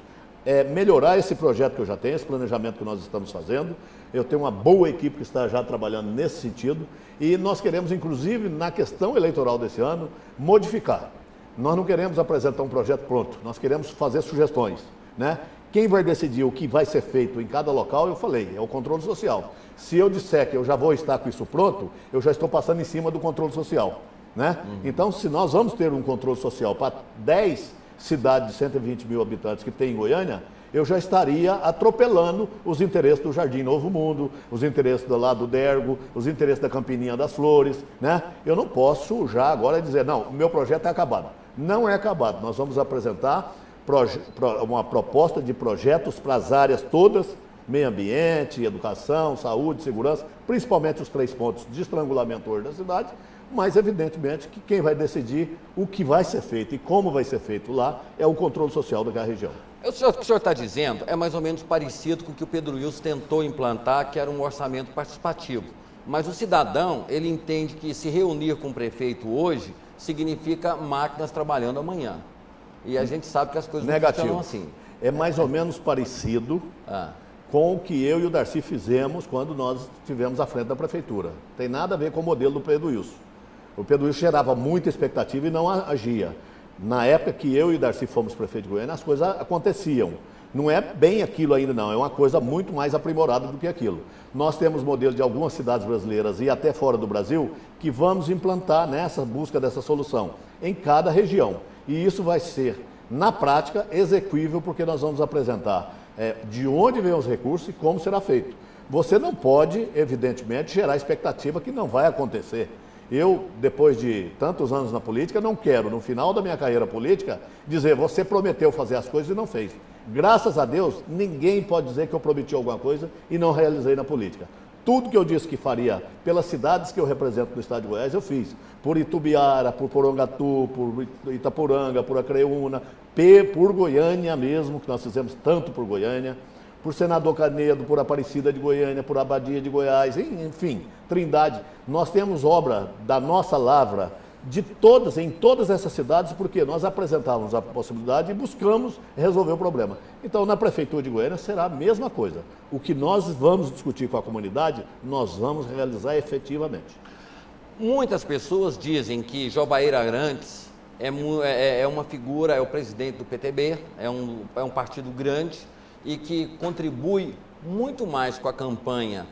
Speaker 3: melhorar esse projeto que eu já tenho, esse planejamento que nós estamos fazendo. Eu tenho uma boa equipe que está já trabalhando nesse sentido e nós queremos, inclusive, na questão eleitoral desse ano, modificar. Nós não queremos apresentar um projeto pronto, nós queremos fazer sugestões, né? Quem vai decidir o que vai ser feito em cada local, eu falei, é o controle social. Se eu disser que eu já vou estar com isso pronto, eu já estou passando em cima do controle social, né? Então, se nós vamos ter um controle social para 10 cidades de 120 mil habitantes que tem em Goiânia, eu já estaria atropelando os interesses do Jardim Novo Mundo, os interesses do lado do Dergo, os interesses da Campininha das Flores, né? Eu não posso já agora dizer, não, o meu projeto é acabado. Não é acabado, nós vamos apresentar uma proposta de projetos para as áreas todas, meio ambiente, educação, saúde, segurança, principalmente os 3 pontos de estrangulamento hoje da cidade, mas evidentemente que quem vai decidir o que vai ser feito e como vai ser feito lá é o controle social daquela região.
Speaker 2: O que o senhor está dizendo é mais ou menos parecido com o que o Pedro Wilson tentou implantar, que era um orçamento participativo. Mas o cidadão, ele entende que se reunir com o prefeito hoje significa máquinas trabalhando amanhã. E a gente sabe que as coisas não funcionam assim.
Speaker 3: É mais ou menos parecido com o que eu e o Darcy fizemos quando nós estivemos à frente da prefeitura. Tem nada a ver com o modelo do Pedro Wilson. O Pedro Wilson gerava muita expectativa e não agia. Na época que eu e o Darcy fomos prefeito de Goiânia, as coisas aconteciam. Não é bem aquilo ainda não, é uma coisa muito mais aprimorada do que aquilo. Nós temos modelos de algumas cidades brasileiras e até fora do Brasil que vamos implantar nessa busca dessa solução em cada região. E isso vai ser, na prática, execuível porque nós vamos apresentar de onde vêm os recursos e como será feito. Você não pode, evidentemente, gerar expectativa que não vai acontecer. Eu, depois de tantos anos na política, não quero, no final da minha carreira política, dizer, você prometeu fazer as coisas e não fez. Graças a Deus, ninguém pode dizer que eu prometi alguma coisa e não realizei na política. Tudo que eu disse que faria pelas cidades que eu represento no estado de Goiás, eu fiz. Por Itubiara, por Porongatu, por Itapuranga, por Acreúna, por Goiânia mesmo, que nós fizemos tanto por Goiânia, por Senador Canedo, por Aparecida de Goiânia, por Abadia de Goiás, enfim, Trindade. Nós temos obra da nossa lavra em todas essas cidades, porque nós apresentávamos a possibilidade e buscamos resolver o problema. Então, na Prefeitura de Goiânia será a mesma coisa. O que nós vamos discutir com a comunidade, nós vamos realizar efetivamente.
Speaker 2: Muitas pessoas dizem que Jobair Arantes é uma figura, é o presidente do PTB, é um partido grande e que contribui muito mais com a campanha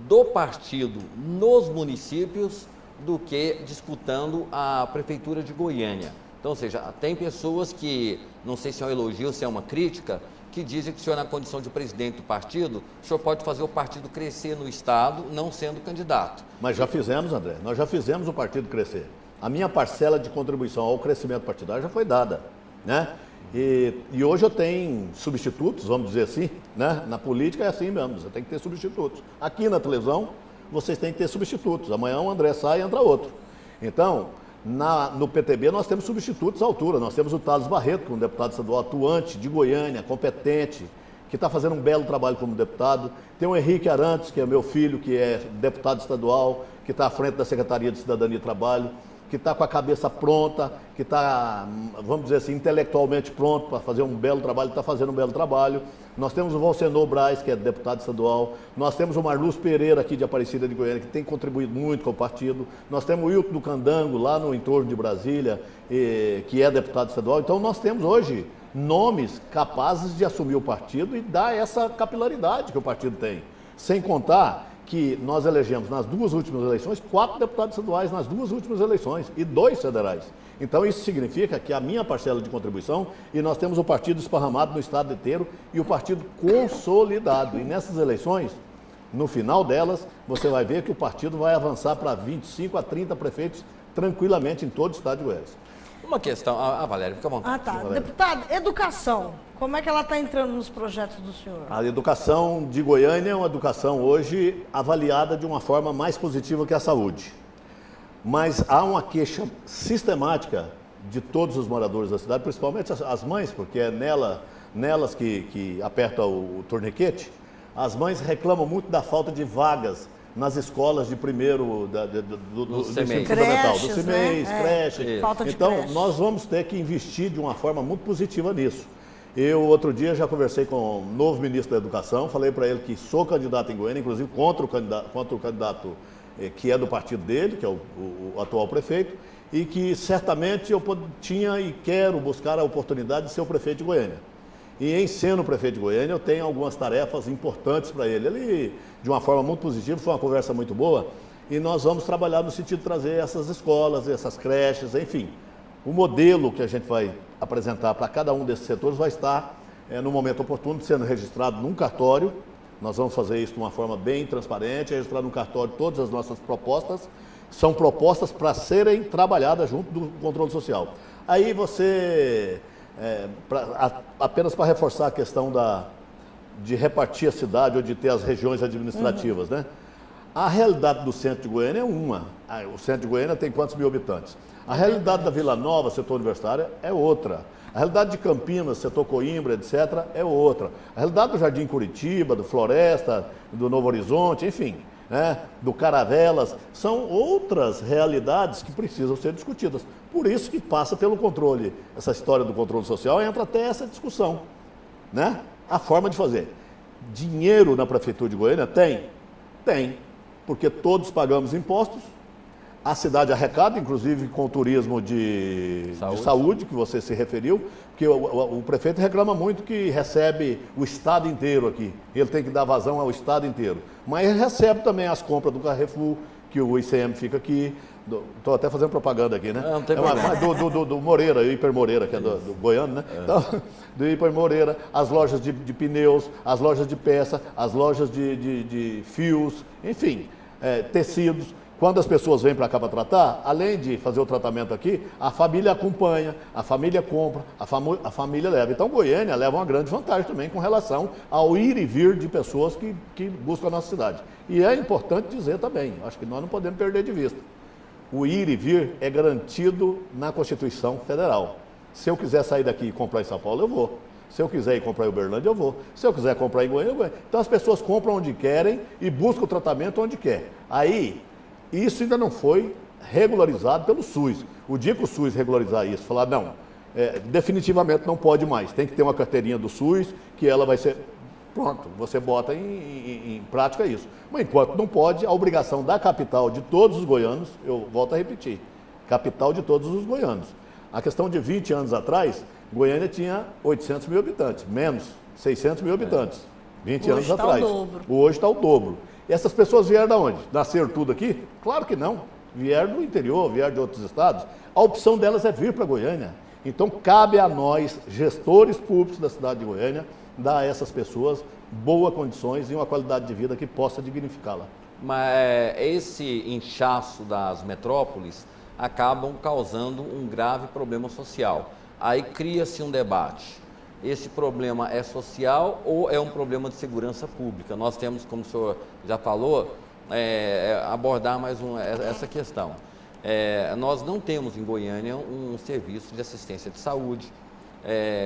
Speaker 2: do partido nos municípios do que disputando a Prefeitura de Goiânia. Então, ou seja, tem pessoas que, não sei se é um elogio ou se é uma crítica, que dizem que o senhor, na condição de presidente do partido, o senhor pode fazer o partido crescer no Estado, não sendo candidato.
Speaker 3: Mas já fizemos, André, nós já fizemos o partido crescer. A minha parcela de contribuição ao crescimento partidário já foi dada, né? E hoje eu tenho substitutos, vamos dizer assim, né? Na política é assim mesmo, você tem que ter substitutos. Aqui na televisão, vocês têm que ter substitutos. Amanhã o André sai e entra outro. Então, no PTB nós temos substitutos à altura. Nós temos o Thales Barreto, que é um deputado estadual atuante de Goiânia, competente, que está fazendo um belo trabalho como deputado. Tem o Henrique Arantes, que é meu filho, que é deputado estadual, que está à frente da Secretaria de Cidadania e Trabalho, que está com a cabeça pronta, que está, vamos dizer assim, intelectualmente pronto para fazer um belo trabalho, está fazendo um belo trabalho. Nós temos o Valcenor Braz, que é deputado estadual. Nós temos o Marluz Pereira, aqui de Aparecida de Goiânia, que tem contribuído muito com o partido. Nós temos o Hilton do Candango, lá no entorno de Brasília, que é deputado estadual. Então, nós temos hoje nomes capazes de assumir o partido e dar essa capilaridade que o partido tem. Sem contar que nós elegemos nas 2 últimas eleições 4 deputados estaduais nas 2 últimas eleições e 2 federais. Então isso significa que a minha parcela de contribuição, e nós temos o partido esparramado no estado inteiro e o partido consolidado. E nessas eleições, no final delas, você vai ver que o partido vai avançar para 25 a 30 prefeitos tranquilamente em todo o estado de Goiás.
Speaker 2: Uma questão, Valéria, fica à vontade.
Speaker 4: Ah, tá. Deputado, educação. Como é que ela está entrando nos projetos do senhor?
Speaker 3: A educação de Goiânia é uma educação hoje avaliada de uma forma mais positiva que a saúde. Mas há uma queixa sistemática de todos os moradores da cidade, principalmente as mães, porque é nelas que aperta o torniquete. As mães reclamam muito da falta de vagas nas escolas de primeiro, do ensino fundamental, do CIMEIs, creche.
Speaker 4: Falta de
Speaker 3: então,
Speaker 4: creche.
Speaker 3: nós vamos ter que investir de uma forma muito positiva nisso. Eu, outro dia, já conversei com o novo ministro da Educação, falei para ele que sou candidato em Goiânia, inclusive contra o candidato que é do partido dele, que é o atual prefeito, e que certamente eu tinha e quero buscar a oportunidade de ser o prefeito de Goiânia. E em sendo prefeito de Goiânia, eu tenho algumas tarefas importantes para ele. Ele, de uma forma muito positiva, foi uma conversa muito boa, e nós vamos trabalhar no sentido de trazer essas escolas, essas creches, enfim. O modelo que a gente vai apresentar para cada um desses setores vai estar, no momento oportuno, sendo registrado num cartório. Nós vamos fazer isso de uma forma bem transparente, registrar no cartório todas as nossas propostas. São propostas para serem trabalhadas junto do controle social. Aí você... apenas para reforçar a questão de repartir a cidade ou de ter as regiões administrativas, né? A realidade do centro de Goiânia é uma. O centro de Goiânia tem quantos mil habitantes? A realidade da Vila Nova, setor universitário, é outra. A realidade de Campinas, setor Coimbra, etc., é outra. A realidade do Jardim Curitiba, do Floresta, do Novo Horizonte, enfim, né, do Caravelas, são outras realidades que precisam ser discutidas. Por isso que passa pelo controle, essa história do controle social, entra até essa discussão, né? A forma de fazer. Dinheiro na Prefeitura de Goiânia tem? Tem, porque todos pagamos impostos, a cidade arrecada, inclusive com o turismo de saúde, que você se referiu, porque o prefeito reclama muito que recebe o estado inteiro aqui, ele tem que dar vazão ao estado inteiro, mas ele recebe também as compras do Carrefour, que o ICM fica aqui, estou até fazendo propaganda aqui, né?
Speaker 2: Não tem problema.
Speaker 3: Do Moreira, o Hiper Moreira, que é do goiano, né? Então, do Hiper Moreira, as lojas de pneus, as lojas de peça, as lojas de fios, enfim, tecidos. Quando as pessoas vêm para cá para tratar, além de fazer o tratamento aqui, a família acompanha, a família compra, a família leva. Então, Goiânia leva uma grande vantagem também com relação ao ir e vir de pessoas que buscam a nossa cidade. E é importante dizer também, acho que nós não podemos perder de vista, o ir e vir é garantido na Constituição Federal. Se eu quiser sair daqui e comprar em São Paulo, eu vou. Se eu quiser ir comprar em Uberlândia, eu vou. Se eu quiser comprar em Goiânia, eu vou. Então, as pessoas compram onde querem e buscam o tratamento onde quer. Aí, isso ainda não foi regularizado pelo SUS. O dia que o SUS regularizar isso, falar, não, definitivamente não pode mais, tem que ter uma carteirinha do SUS, que ela vai ser... Pronto, você bota em prática isso. Mas enquanto não pode, a obrigação da capital de todos os goianos, eu volto a repetir, capital de todos os goianos. A questão de 20 anos atrás, Goiânia tinha 800 mil habitantes, menos 600 mil habitantes, 20 anos atrás. Hoje está o dobro. E essas pessoas vieram de onde? Nasceram tudo aqui? Claro que não. Vieram do interior, vieram de outros estados. A opção delas é vir para Goiânia. Então, cabe a nós, gestores públicos da cidade de Goiânia, dar a essas pessoas boas condições e uma qualidade de vida que possa dignificá-la.
Speaker 2: Mas esse inchaço das metrópoles acabam causando um grave problema social. Aí cria-se um debate. Esse problema é social ou é um problema de segurança pública? Nós temos, como o senhor já falou, abordar mais essa questão. Nós não temos em Goiânia um serviço de assistência de saúde.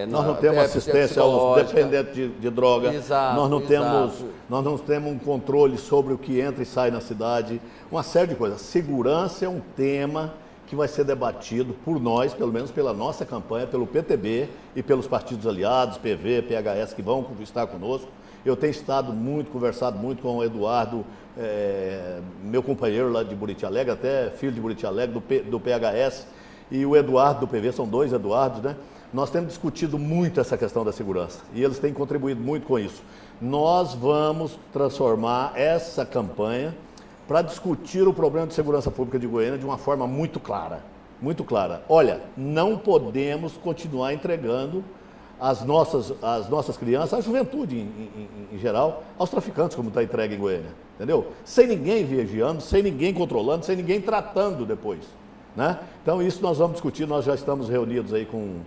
Speaker 3: Nós não temos assistência aos dependentes de droga,
Speaker 2: exato,
Speaker 3: nós não temos um controle sobre o que entra e sai na cidade, uma série de coisas. Segurança é um tema que vai ser debatido por nós, pelo menos pela nossa campanha, pelo PTB e pelos partidos aliados, PV, PHS, que vão estar conosco. Eu tenho conversado muito com o Eduardo, meu companheiro lá de Buriti Alegre, até filho de Buriti Alegre, do PHS, e o Eduardo do PV, são 2 Eduardos, né? Nós temos discutido muito essa questão da segurança e eles têm contribuído muito com isso. nós vamos transformar essa campanha para discutir o problema de segurança pública de Goiânia de uma forma muito clara. Muito clara. Olha, não podemos continuar entregando as nossas crianças, a juventude em geral, aos traficantes, como está entregue em Goiânia. Entendeu? Sem ninguém vigiando, sem ninguém controlando, sem ninguém tratando depois. Né? Então, isso nós vamos discutir. Nós já estamos reunidos aí com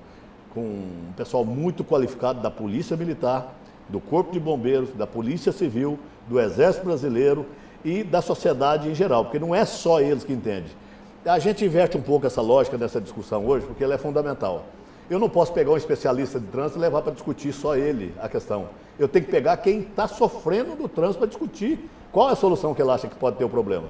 Speaker 3: um pessoal muito qualificado da Polícia Militar, do Corpo de Bombeiros, da Polícia Civil, do Exército Brasileiro e da sociedade em geral, porque não é só eles que entendem. A gente inverte um pouco essa lógica nessa discussão hoje, porque ela é fundamental. Eu não posso pegar um especialista de trânsito e levar para discutir só ele a questão. Eu tenho que pegar quem está sofrendo do trânsito para discutir qual é a solução que ele acha que pode ter o problema.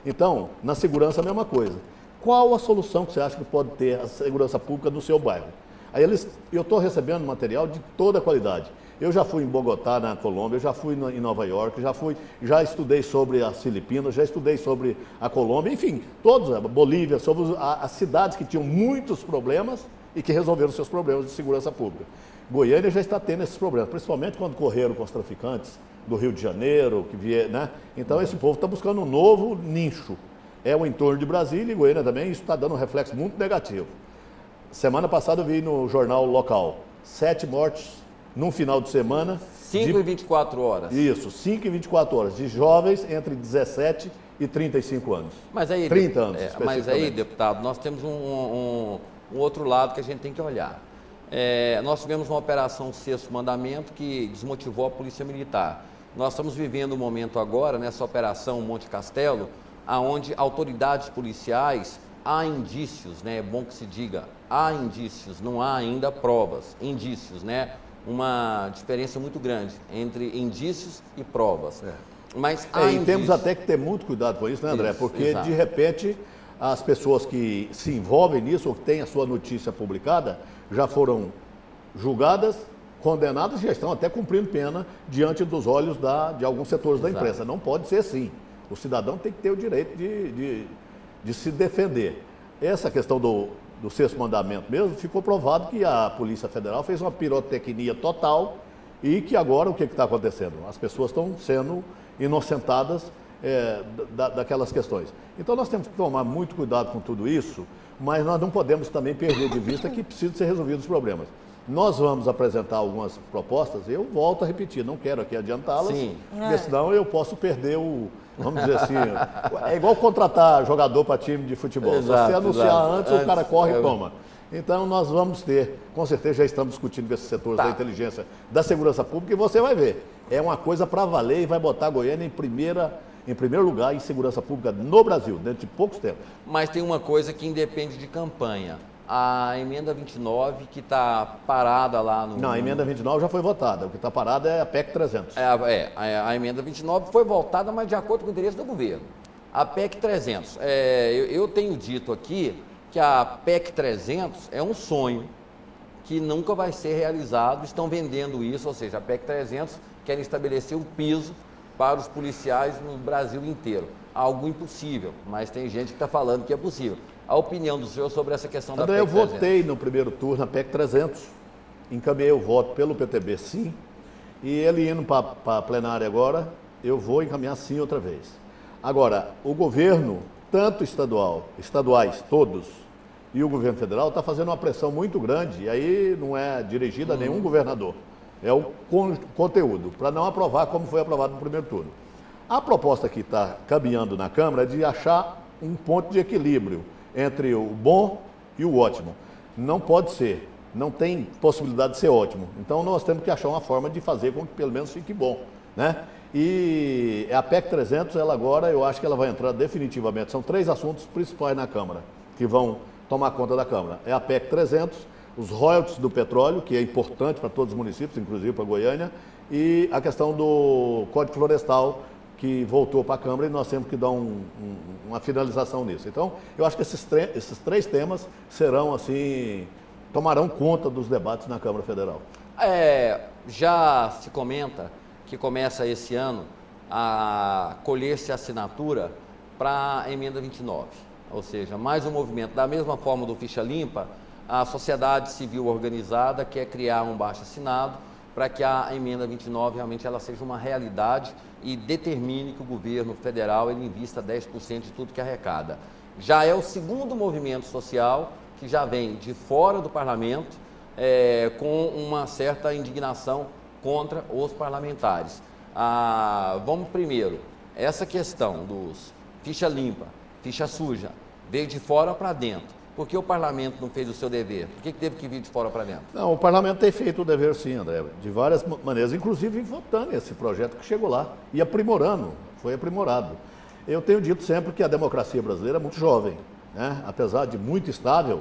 Speaker 3: Então, na segurança a mesma coisa. Qual a solução que você acha que pode ter a segurança pública no seu bairro? Aí eu estou recebendo material de toda qualidade. Eu já fui em Bogotá, na Colômbia, eu já fui em Nova York, já estudei sobre as Filipinas, já estudei sobre a Colômbia, enfim, todos, a Bolívia, sobre as cidades que tinham muitos problemas e que resolveram seus problemas de segurança pública. Goiânia já está tendo esses problemas, principalmente quando correram com os traficantes do Rio de Janeiro, que vieram, né? Então esse povo está buscando um novo nicho. É o entorno de Brasília e Goiânia também, isso está dando um reflexo muito negativo. Semana passada eu vi no jornal local, 7 mortes num final de semana.
Speaker 2: 5 e 24 horas.
Speaker 3: Isso, 5 e 24 horas, de jovens entre 17 e 35 anos.
Speaker 2: Mas aí,
Speaker 3: 30 anos,
Speaker 2: mas aí, deputado, nós temos um outro lado que a gente tem que olhar. Nós tivemos uma operação Sexto Mandamento que desmotivou a Polícia Militar. Nós estamos vivendo um momento agora, nessa operação Monte Castelo, onde autoridades policiais, há indícios, né? É bom que se diga, há indícios, não há ainda provas, indícios, né? Uma diferença muito grande entre indícios e provas. Mas
Speaker 3: e temos até que ter muito cuidado com isso, né, André? Porque,
Speaker 2: exato,
Speaker 3: de repente, as pessoas que se envolvem nisso ou que têm a sua notícia publicada já foram julgadas, condenadas e já estão até cumprindo pena diante dos olhos de alguns setores da imprensa. Não pode ser assim. O cidadão tem que ter o direito de se defender. Essa questão do Sexto Mandamento mesmo, ficou provado que a Polícia Federal fez uma pirotecnia total e que agora o que está acontecendo? As pessoas estão sendo inocentadas daquelas questões. Então nós temos que tomar muito cuidado com tudo isso, mas nós não podemos também perder de vista que precisam ser resolvidos os problemas. Nós vamos apresentar algumas propostas, eu volto a repetir, não quero aqui adiantá-las, porque senão eu posso perder vamos dizer assim, é igual contratar jogador para time de futebol.
Speaker 2: Exato,
Speaker 3: se você anunciar antes, o cara corre e toma. Então nós vamos ter, com certeza já estamos discutindo com esses setores da inteligência, da segurança pública, e você vai ver, é uma coisa para valer e vai botar a Goiânia em primeiro lugar em segurança pública no Brasil, dentro de poucos tempos.
Speaker 2: Mas tem uma coisa que independe de campanha. A emenda 29 que está parada lá no...
Speaker 3: Não, a emenda 29 já foi votada, o que está parado é a PEC 300.
Speaker 2: A emenda 29 foi votada, mas de acordo com o interesse do governo. A PEC 300, eu tenho dito aqui que a PEC 300 é um sonho que nunca vai ser realizado, estão vendendo isso, ou seja, a PEC 300 quer estabelecer um piso para os policiais no Brasil inteiro. Algo impossível, mas tem gente que está falando que é possível. A opinião do senhor sobre essa questão da PEC 300?
Speaker 3: Eu votei no primeiro turno na PEC 300, encaminhei o voto pelo PTB sim, e ele indo para a plenária agora, eu vou encaminhar sim outra vez. Agora, o governo, tanto estaduais todos, e o governo federal está fazendo uma pressão muito grande, e aí não é dirigida a nenhum governador, é o conteúdo, para não aprovar como foi aprovado no primeiro turno. A proposta que está caminhando na Câmara é de achar um ponto de equilíbrio entre o bom e o ótimo. Não pode ser, não tem possibilidade de ser ótimo. Então nós temos que achar uma forma de fazer com que pelo menos fique bom, né? E a PEC 300, ela agora, eu acho que ela vai entrar definitivamente. São 3 assuntos principais na Câmara, que vão tomar conta da Câmara. É a PEC 300, os royalties do petróleo, que é importante para todos os municípios, inclusive para Goiânia, e a questão do Código Florestal, que voltou para a Câmara e nós temos que dar uma finalização nisso. Então, eu acho que esses 3 temas serão, assim, tomarão conta dos debates na Câmara Federal.
Speaker 2: Já se comenta que começa esse ano a colher-se assinatura para a emenda 29, ou seja, mais um movimento. Da mesma forma do Ficha Limpa, a sociedade civil organizada quer criar um abaixo-assinado para que a emenda 29 realmente ela seja uma realidade e determine que o governo federal ele invista 10% de tudo que arrecada. Já é o segundo movimento social que já vem de fora do parlamento com uma certa indignação contra os parlamentares. Vamos primeiro, essa questão dos ficha limpa, ficha suja, veio de fora para dentro. Por que o parlamento não fez o seu dever? Por que teve que vir de fora para dentro?
Speaker 3: Não, o parlamento tem feito o dever sim, André, de várias maneiras, inclusive votando esse projeto que chegou lá e aprimorando, foi aprimorado. Eu tenho dito sempre que a democracia brasileira é muito jovem, né? Apesar de muito estável,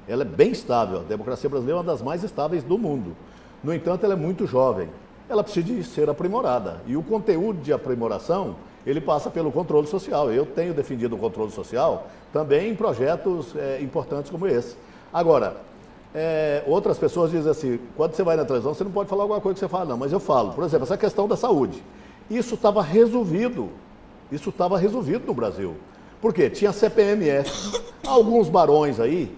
Speaker 3: ela é bem estável. A democracia brasileira é uma das mais estáveis do mundo. No entanto, ela é muito jovem. Ela precisa de ser aprimorada. E o conteúdo de aprimoração, ele passa pelo controle social. Eu tenho defendido o controle social também em projetos importantes como esse. Agora, outras pessoas dizem assim, quando você vai na televisão, você não pode falar alguma coisa que você fala, não, mas eu falo. Por exemplo, essa questão da saúde. Isso estava resolvido. Isso estava resolvido no Brasil. Por quê? Tinha CPMF. Alguns barões aí,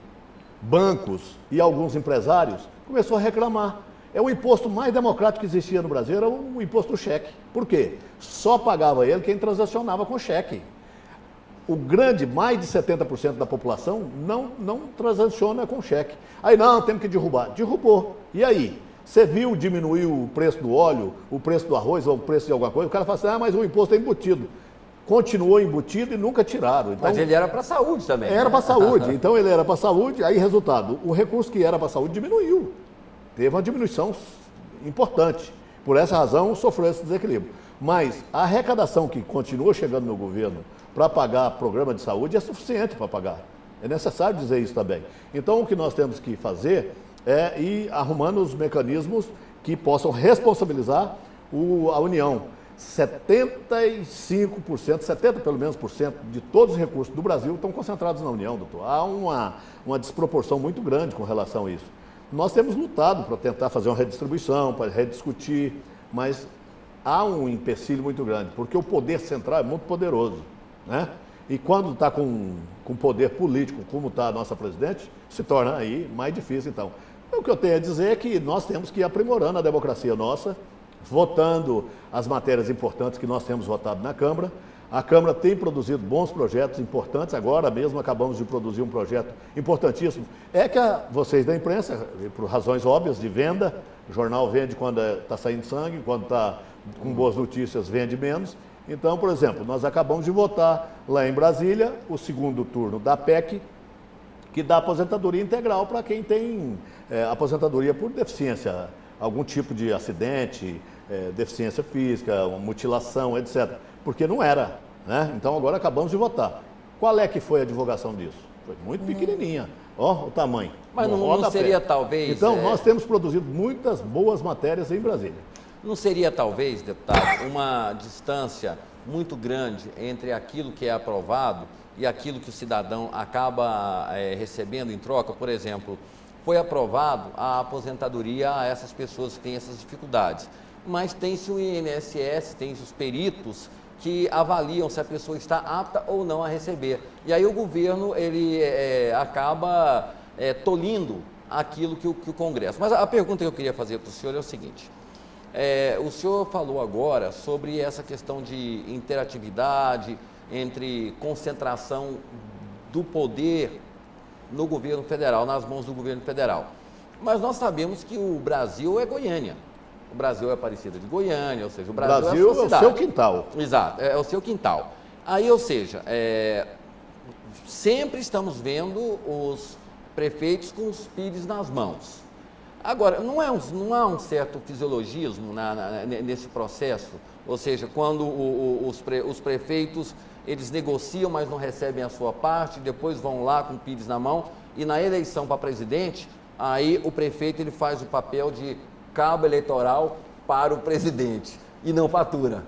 Speaker 3: bancos e alguns empresários, começou a reclamar. É o imposto mais democrático que existia no Brasil, era o imposto do cheque. Por quê? Só pagava ele quem transacionava com cheque. Mais de 70% da população não transaciona com cheque. Aí não, temos que derrubar. Derrubou. E aí? Você viu diminuir o preço do óleo, o preço do arroz ou o preço de alguma coisa? O cara fala assim, mas o imposto é embutido. Continuou embutido e nunca tiraram. Então,
Speaker 2: mas ele era para a saúde também.
Speaker 3: Era para a saúde. Então ele era para a saúde, aí resultado, o recurso que era para a saúde diminuiu. Teve uma diminuição importante. Por essa razão, sofreu esse desequilíbrio. Mas a arrecadação que continua chegando no governo para pagar programa de saúde é suficiente para pagar. É necessário dizer isso também. Então, o que nós temos que fazer é ir arrumando os mecanismos que possam responsabilizar a União. 75%, 70% pelo menos por cento de todos os recursos do Brasil estão concentrados na União, doutor. Há uma desproporção muito grande com relação a isso. Nós temos lutado para tentar fazer uma redistribuição, para rediscutir, mas há um empecilho muito grande, porque o poder central é muito poderoso, né? E quando está com poder político, como está a nossa presidente, se torna aí mais difícil, então. O que eu tenho a dizer é que nós temos que ir aprimorando a democracia nossa, votando as matérias importantes que nós temos votado na Câmara. A Câmara tem produzido bons projetos importantes, agora mesmo acabamos de produzir um projeto importantíssimo. É que vocês da imprensa, por razões óbvias de venda, o jornal vende quando está saindo sangue, quando está com boas notícias vende menos. Então, por exemplo, nós acabamos de votar lá em Brasília o segundo turno da PEC, que dá aposentadoria integral para quem tem aposentadoria por deficiência, algum tipo de acidente, deficiência física, uma mutilação, etc. Porque não era, né? Então agora acabamos de votar. Qual é que foi a divulgação disso? Foi muito pequenininha. Ó, o tamanho.
Speaker 2: Mas não seria talvez...
Speaker 3: Então nós temos produzido muitas boas matérias em Brasília.
Speaker 2: Não seria talvez, deputado, uma distância muito grande entre aquilo que é aprovado e aquilo que o cidadão acaba recebendo em troca? Por exemplo, foi aprovado a aposentadoria a essas pessoas que têm essas dificuldades, mas tem-se o INSS, tem-se os peritos que avaliam se a pessoa está apta ou não a receber. E aí o governo ele acaba tolindo aquilo que o Congresso. Mas a pergunta que eu queria fazer para o senhor é o seguinte: o senhor falou agora sobre essa questão de interatividade entre concentração do poder no governo federal, nas mãos do governo federal. Mas nós sabemos que o Brasil é Goiânia. O Brasil é Aparecida de Goiânia, ou seja, o Brasil é a sua cidade.
Speaker 3: É o seu quintal.
Speaker 2: Exato, é o seu quintal. Aí, ou seja, sempre estamos vendo os prefeitos com os pires nas mãos. Agora, não há um certo fisiologismo nesse processo? Ou seja, quando os prefeitos, eles negociam, mas não recebem a sua parte, depois vão lá com o pires na mão, e na eleição para presidente, aí o prefeito ele faz o papel de cabo eleitoral para o presidente e não fatura.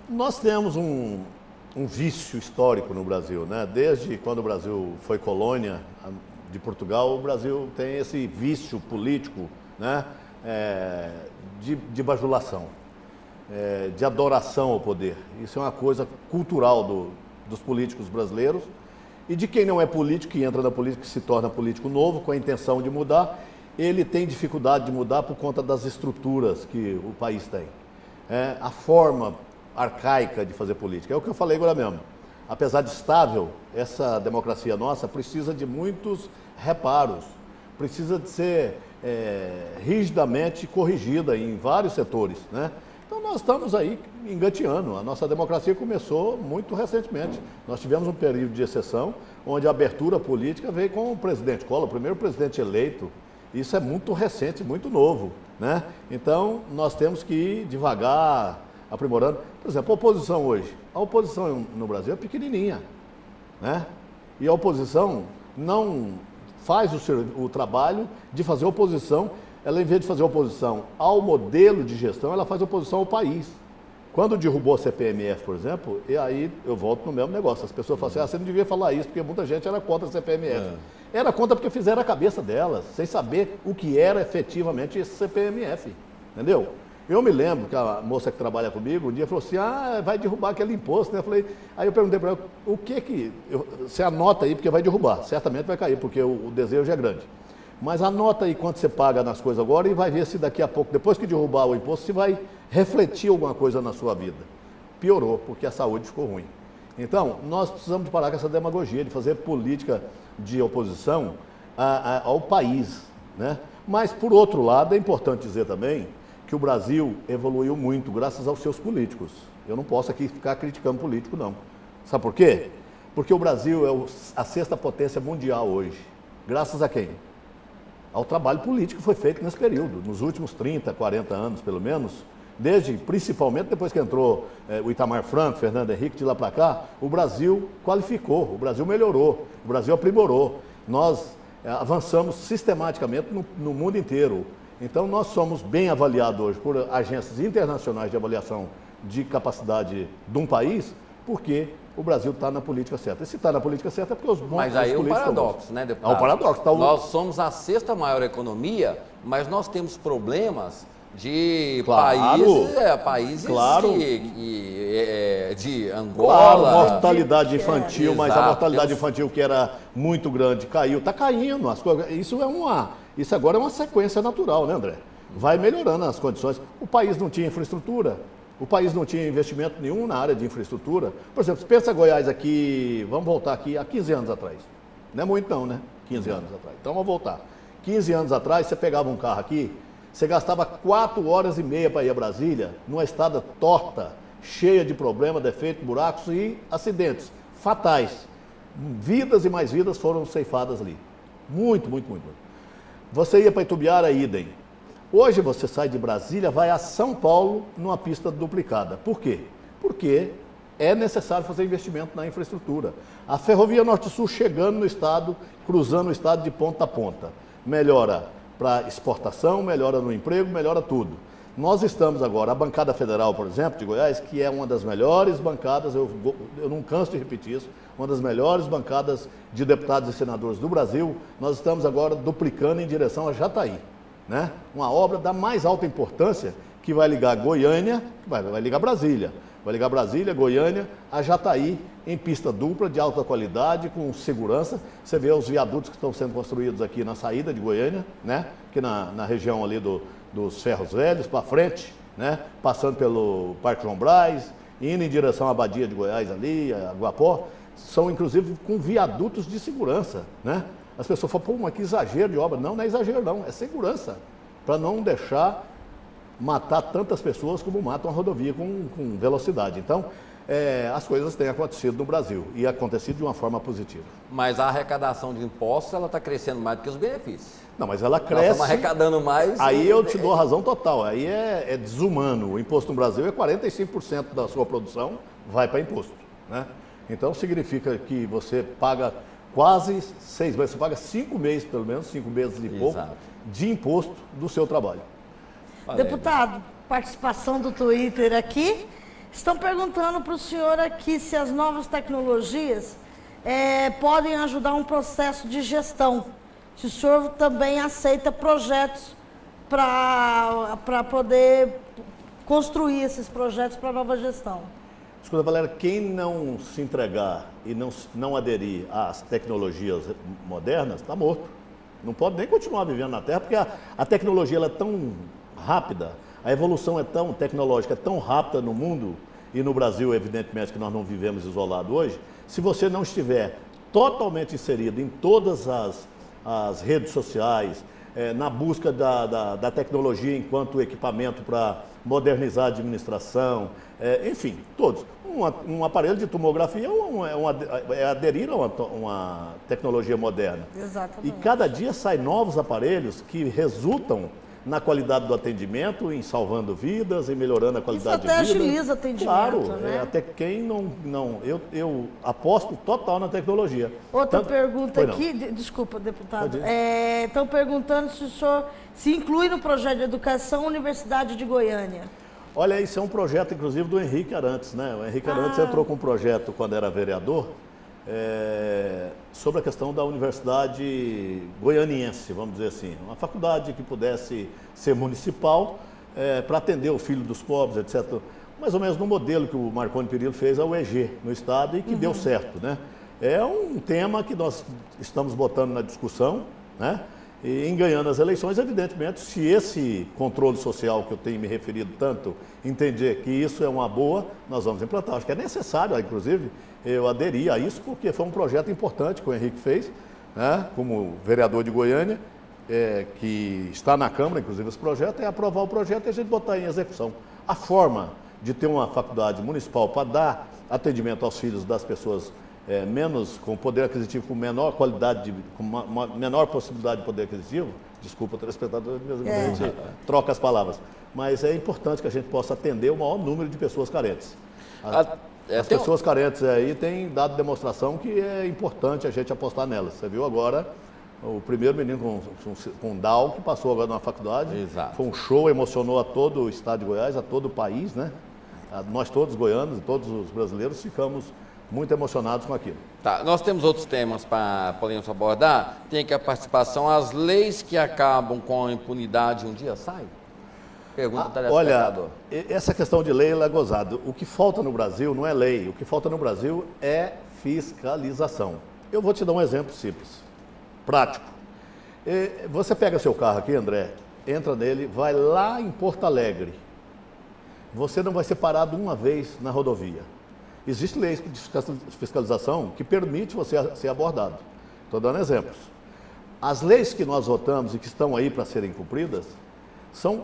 Speaker 3: Nós temos um vício histórico no Brasil, né? Desde quando o Brasil foi colônia de Portugal, o Brasil tem esse vício político, né? De bajulação, de adoração ao poder. Isso é uma coisa cultural dos políticos brasileiros e de quem não é político, que entra na política, que se torna político novo, com a intenção de mudar. ele tem dificuldade de mudar por conta das estruturas que o país tem. A forma arcaica de fazer política. É o que eu falei agora mesmo. Apesar de estável, essa democracia nossa precisa de muitos reparos, precisa de ser rigidamente corrigida em vários setores, né? Então nós estamos aí engateando. A nossa democracia começou muito recentemente. Nós tivemos um período de exceção, onde a abertura política veio com o presidente Collor, o primeiro presidente eleito. Isso é muito recente, muito novo, né? Então nós temos que ir devagar, aprimorando. Por exemplo, a oposição hoje. A oposição no Brasil é pequenininha, né? E a oposição não faz o trabalho de fazer oposição. Ela, em vez de fazer oposição ao modelo de gestão, ela faz oposição ao país. Quando derrubou a CPMF, por exemplo, e aí eu volto no mesmo negócio. As pessoas falam assim, você não devia falar isso, porque muita gente era contra a CPMF. Era contra porque fizeram a cabeça delas, sem saber o que era efetivamente esse CPMF, entendeu? Eu me lembro que a moça que trabalha comigo, um dia falou assim, vai derrubar aquele imposto, né? Aí eu perguntei para ela, você anota aí, porque vai derrubar, certamente vai cair, porque o desejo é grande. Mas anota aí quanto você paga nas coisas agora e vai ver se daqui a pouco, depois que derrubar o imposto, se vai refletir alguma coisa na sua vida. Piorou, porque a saúde ficou ruim. Então, nós precisamos de parar com essa demagogia, de fazer política de oposição ao país, né? Mas, por outro lado, é importante dizer também que o Brasil evoluiu muito graças aos seus políticos. Eu não posso aqui ficar criticando político, não. Sabe por quê? Porque o Brasil é a sexta potência mundial hoje. Graças a quem? Ao trabalho político que foi feito nesse período, nos últimos 30, 40 anos, pelo menos, principalmente depois que entrou o Itamar Franco, Fernando Henrique, de lá para cá, o Brasil qualificou, o Brasil melhorou, o Brasil aprimorou. Nós avançamos sistematicamente no mundo inteiro. Então, nós somos bem avaliados hoje por agências internacionais de avaliação de capacidade de um país, porque o Brasil está na política certa. E se está na política certa é porque os bons
Speaker 2: Mas aí é um paradoxo, né, deputado?
Speaker 3: É um paradoxo.
Speaker 2: Nós somos a sexta maior economia, mas nós temos problemas de países
Speaker 3: claro.
Speaker 2: de Angola.
Speaker 3: Claro, mortalidade infantil, mas a
Speaker 2: Exato.
Speaker 3: mortalidade infantil que era muito grande caiu, está caindo. Isso agora é uma sequência natural, né, André? Vai melhorando as condições. O país não tinha infraestrutura, o país não tinha investimento nenhum na área de infraestrutura. Por exemplo, se pensa Goiás aqui, vamos voltar aqui há 15 anos atrás. Não é muito não, né? 15 anos atrás. Então vamos voltar. 15 anos atrás, você pegava um carro aqui, você gastava 4 horas e meia para ir a Brasília, numa estrada torta, cheia de problemas, defeitos, buracos e acidentes fatais. Vidas e mais vidas foram ceifadas ali. Muito, muito, muito, muito. Você ia para Itubiara, idem. Hoje você sai de Brasília, vai a São Paulo numa pista duplicada. Por quê? Porque é necessário fazer investimento na infraestrutura. A Ferrovia Norte-Sul chegando no estado, cruzando o estado de ponta a ponta. Melhora para exportação, melhora no emprego, melhora tudo. Nós estamos agora, a bancada federal, por exemplo, de Goiás, que é uma das melhores bancadas, eu não canso de repetir isso, uma das melhores bancadas de deputados e senadores do Brasil, nós estamos agora duplicando em direção a Jataí, né? Uma obra da mais alta importância que vai ligar Goiânia, vai ligar Brasília, Goiânia, a Jataí, em pista dupla, de alta qualidade, com segurança. Você vê os viadutos que estão sendo construídos aqui na saída de Goiânia, né? Aqui na região ali dos Ferros Velhos, para frente, né? Passando pelo Parque João Brás, indo em direção à Abadia de Goiás ali, a Guapó, são inclusive com viadutos de segurança, né? As pessoas falam, pô, mas que exagero de obra. Não, não é exagero não, é segurança, para não deixar matar tantas pessoas como matam a rodovia com velocidade. Então, as coisas têm acontecido no Brasil e acontecido de uma forma positiva.
Speaker 2: Mas a arrecadação de impostos, ela está crescendo mais do que os benefícios.
Speaker 3: Não, mas ela
Speaker 2: Nós
Speaker 3: cresce.
Speaker 2: estamos arrecadando mais.
Speaker 3: Aí eu te dou a razão total. Aí é desumano. O imposto no Brasil é 45% da sua produção vai para imposto, né? Então significa que você paga quase 6 meses, você paga 5 meses, pelo menos, 5 meses e pouco, de imposto do seu trabalho.
Speaker 4: Deputado, participação do Twitter aqui. Estão perguntando para o senhor aqui se as novas tecnologias podem ajudar um processo de gestão. Se o senhor também aceita projetos para poder construir esses projetos para a nova gestão.
Speaker 3: Escuta, Valéria, quem não se entregar e não aderir às tecnologias modernas, está morto. Não pode nem continuar vivendo na Terra, porque a tecnologia ela é tão rápida, a evolução é tão tecnológica, é tão rápida no mundo, e no Brasil, evidentemente, que nós não vivemos isolados hoje, se você não estiver totalmente inserido em todas as redes sociais, na busca da tecnologia enquanto equipamento para modernizar a administração, enfim, todos. Um aparelho de tomografia é aderir a uma tecnologia moderna.
Speaker 4: Exatamente.
Speaker 3: E cada dia saem novos aparelhos que resultam na qualidade do atendimento, em salvando vidas, em melhorando a qualidade de vida.
Speaker 4: Isso até agiliza o atendimento,
Speaker 3: claro,
Speaker 4: né?
Speaker 3: Até quem não eu aposto total na tecnologia.
Speaker 4: Outra pergunta aqui, desculpa, deputado. Estão perguntando se o senhor se inclui no projeto de educação Universidade de Goiânia.
Speaker 3: Olha, isso é um projeto, inclusive, do Henrique Arantes, né? O Henrique Arantes entrou com um projeto quando era vereador, sobre a questão da universidade goianiense, vamos dizer assim. Uma faculdade que pudesse ser municipal para atender o filho dos pobres, etc. Mais ou menos no modelo que o Marconi Perillo fez ao UEG, no estado, e que deu certo, né? É um tema que nós estamos botando na discussão, né? E em ganhando as eleições, evidentemente, se esse controle social que eu tenho me referido tanto entender que isso é uma boa, nós vamos implantar. Acho que é necessário, inclusive, eu aderir a isso, porque foi um projeto importante que o Henrique fez, né, como vereador de Goiânia, que está na Câmara, inclusive, esse projeto, é aprovar o projeto e a gente botar em execução. A forma de ter uma faculdade municipal para dar atendimento aos filhos das pessoas menos, com poder aquisitivo, com menor qualidade, com uma menor possibilidade de poder aquisitivo, desculpa o telespectador, de vez em quando a gente troca as palavras, mas é importante que a gente possa atender o maior número de pessoas carentes. As pessoas carentes aí têm dado demonstração que é importante a gente apostar nelas. Você viu agora o primeiro menino com Down que passou agora na faculdade.
Speaker 2: Exato.
Speaker 3: Foi um show, emocionou a todo o estado de Goiás, a todo o país, né? Nós todos goianos e todos os brasileiros ficamos muito emocionados com aquilo.
Speaker 2: Tá, nós temos outros temas para podemos abordar. Tem aqui a participação, as leis que acabam com a impunidade um dia saem? Pergunta do telespectador.
Speaker 3: Olha, essa questão de lei ela é gozada. O que falta no Brasil não é lei, o que falta no Brasil é fiscalização. Eu vou te dar um exemplo simples, prático. Você pega seu carro aqui, André, entra nele, vai lá em Porto Alegre. Você não vai ser parado uma vez na rodovia. Existem leis de fiscalização que permitem você ser abordado. Estou dando exemplos. As leis que nós votamos e que estão aí para serem cumpridas são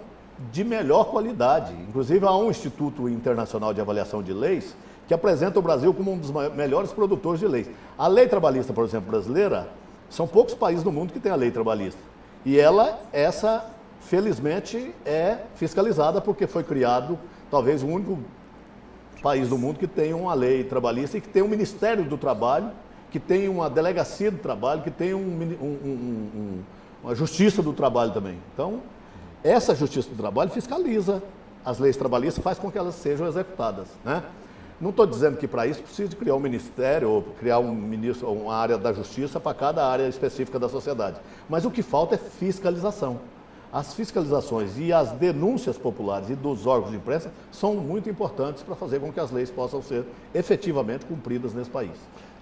Speaker 3: de melhor qualidade. Inclusive, há um Instituto Internacional de Avaliação de Leis que apresenta o Brasil como um dos melhores produtores de leis. A lei trabalhista, por exemplo, brasileira, são poucos países do mundo que têm a lei trabalhista. E essa, felizmente, é fiscalizada porque foi criado, talvez, o único país do mundo que tem uma lei trabalhista e que tem um Ministério do Trabalho, que tem uma delegacia do trabalho, que tem uma justiça do trabalho também. Então, essa justiça do trabalho fiscaliza as leis trabalhistas, faz com que elas sejam executadas, né? Não estou dizendo que para isso precisa criar um ministério ou criar um ministro, uma área da justiça para cada área específica da sociedade. Mas o que falta é fiscalização. As fiscalizações e as denúncias populares e dos órgãos de imprensa são muito importantes para fazer com que as leis possam ser efetivamente cumpridas nesse país.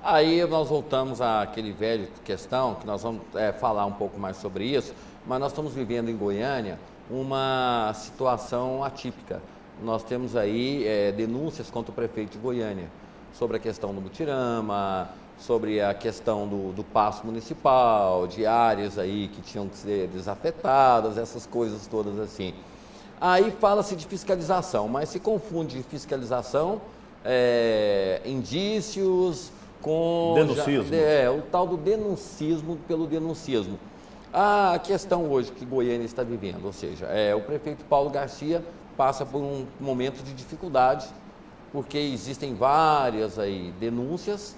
Speaker 2: Aí nós voltamos àquele velho questão, que nós vamos falar um pouco mais sobre isso, mas nós estamos vivendo em Goiânia uma situação atípica. Nós temos aí denúncias contra o prefeito de Goiânia sobre a questão do mutirama, sobre a questão do paço municipal, de áreas aí que tinham que ser desafetadas, essas coisas todas assim. Aí fala-se de fiscalização, mas se confunde fiscalização, indícios com...
Speaker 3: Denuncismo.
Speaker 2: O tal do denuncismo pelo denuncismo. A questão hoje que Goiânia está vivendo, ou seja, o prefeito Paulo Garcia passa por um momento de dificuldade, porque existem várias aí denúncias,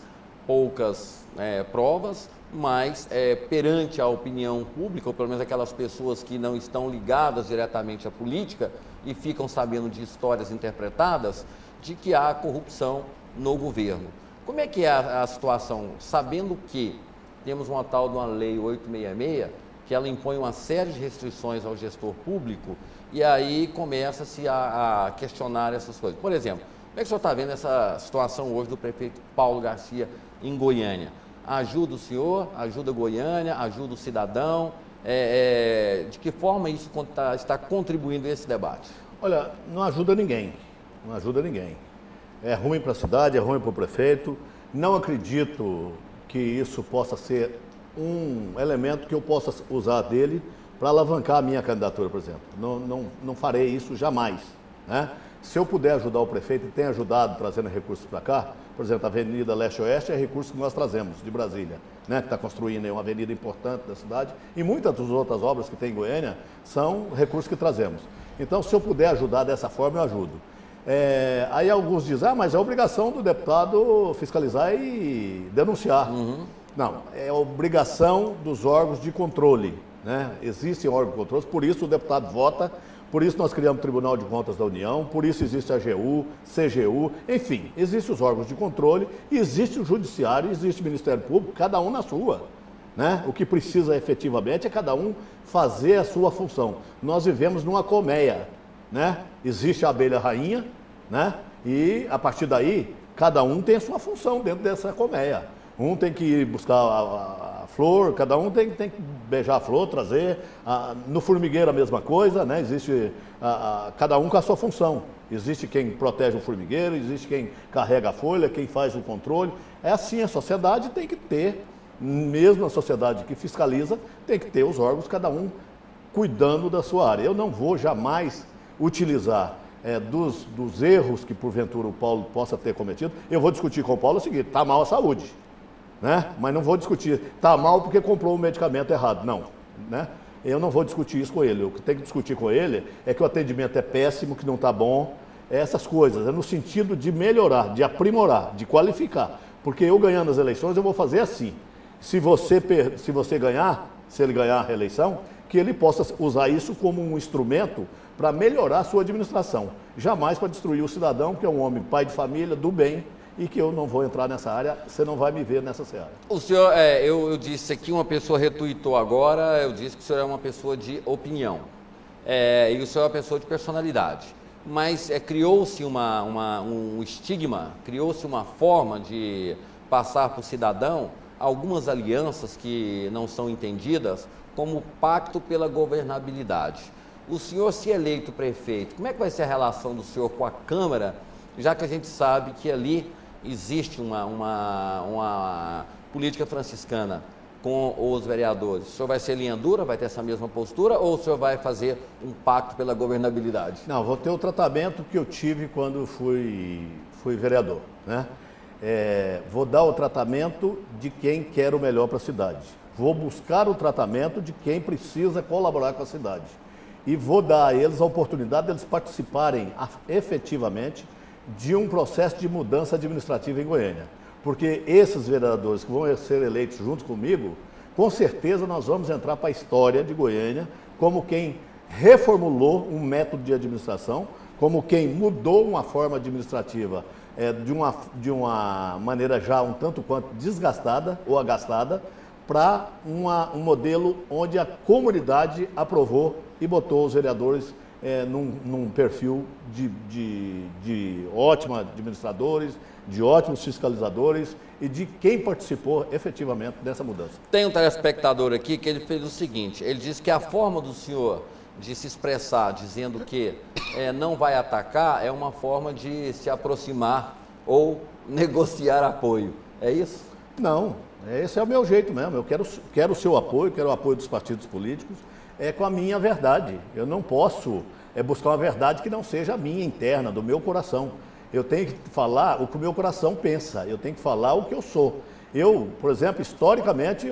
Speaker 2: poucas provas, mas perante a opinião pública, ou pelo menos aquelas pessoas que não estão ligadas diretamente à política e ficam sabendo de histórias interpretadas, de que há corrupção no governo. Como é que é a situação, sabendo que temos uma tal de uma lei 866, que ela impõe uma série de restrições ao gestor público, e aí começa-se a questionar essas coisas. Por exemplo, como é que o senhor está vendo essa situação hoje do prefeito Paulo Garcia em Goiânia? ajuda o senhor, ajuda Goiânia, ajuda o cidadão? De que forma isso está contribuindo esse debate?
Speaker 3: Olha, não ajuda ninguém, não ajuda ninguém. É ruim para a cidade, é ruim para o prefeito. Não acredito que isso possa ser um elemento que eu possa usar dele para alavancar a minha candidatura, por exemplo. Não farei isso jamais, né? Se eu puder ajudar o prefeito, e tem ajudado trazendo recursos para cá, por exemplo, a Avenida Leste-Oeste é recurso que nós trazemos de Brasília, né, que está construindo uma avenida importante da cidade, e muitas das outras obras que tem em Goiânia são recursos que trazemos. Então, se eu puder ajudar dessa forma, eu ajudo. Aí alguns dizem, mas é obrigação do deputado fiscalizar e denunciar. Não, é obrigação dos órgãos de controle, né? Existem órgãos de controle, por isso o deputado vota. Por isso nós criamos o Tribunal de Contas da União, por isso existe a AGU, CGU, enfim, existem os órgãos de controle, existe o Judiciário, existe o Ministério Público, cada um na sua, né? O que precisa efetivamente é cada um fazer a sua função. Nós vivemos numa colmeia, né? Existe a abelha rainha, né? E a partir daí, cada um tem a sua função dentro dessa colmeia. Um tem que ir buscar a flor, cada um tem que beijar a flor, trazer. No formigueiro a mesma coisa, né? Existe cada um com a sua função. Existe quem protege o formigueiro, existe quem carrega a folha, quem faz o controle. É assim, a sociedade tem que ter, mesmo a sociedade que fiscaliza, tem que ter os órgãos, cada um cuidando da sua área. Eu não vou jamais utilizar dos erros que porventura o Paulo possa ter cometido. Eu vou discutir com o Paulo o seguinte: está mal a saúde, né? Mas não vou discutir, está mal porque comprou um medicamento errado. Não, né? Eu não vou discutir isso com ele. O que tem que discutir com ele é que o atendimento é péssimo, que não está bom, essas coisas. É no sentido de melhorar, de aprimorar, de qualificar. Porque eu ganhando as eleições, eu vou fazer assim. Se você ganhar, se ele ganhar a reeleição, que ele possa usar isso como um instrumento para melhorar a sua administração. Jamais para destruir o cidadão, que é um homem, pai de família, do bem, e que eu não vou entrar nessa área, você não vai me ver nessa seara.
Speaker 2: O senhor, eu disse aqui, uma pessoa retuitou agora, eu disse que o senhor é uma pessoa de opinião, e o senhor é uma pessoa de personalidade, mas criou-se um estigma, criou-se uma forma de passar para o cidadão algumas alianças que não são entendidas como pacto pela governabilidade. O senhor, se eleito prefeito, como é que vai ser a relação do senhor com a Câmara, já que a gente sabe que ali existe uma política franciscana com os vereadores? O senhor vai ser linha dura, vai ter essa mesma postura, ou o senhor vai fazer um pacto pela governabilidade?
Speaker 3: Não, vou ter o tratamento que eu tive quando fui vereador, né? Vou dar o tratamento de quem quer o melhor para a cidade. Vou buscar o tratamento de quem precisa colaborar com a cidade. E vou dar a eles a oportunidade de eles participarem efetivamente de um processo de mudança administrativa em Goiânia. Porque esses vereadores que vão ser eleitos junto comigo, com certeza nós vamos entrar para a história de Goiânia como quem reformulou um método de administração, como quem mudou uma forma administrativa de uma maneira já um tanto quanto desgastada ou agastada, para um modelo onde a comunidade aprovou e botou os vereadores num perfil de ótimos administradores, de ótimos fiscalizadores e de quem participou efetivamente dessa mudança.
Speaker 2: Tem um telespectador aqui que ele fez o seguinte, ele disse que a forma do senhor de se expressar dizendo que não vai atacar é uma forma de se aproximar ou negociar apoio. É isso?
Speaker 3: Não, esse é o meu jeito mesmo. Eu quero o seu apoio, quero o apoio dos partidos políticos, com a minha verdade. Eu não posso buscar uma verdade que não seja a minha interna, do meu coração. Eu tenho que falar o que o meu coração pensa, eu tenho que falar o que eu sou. Eu, por exemplo, historicamente,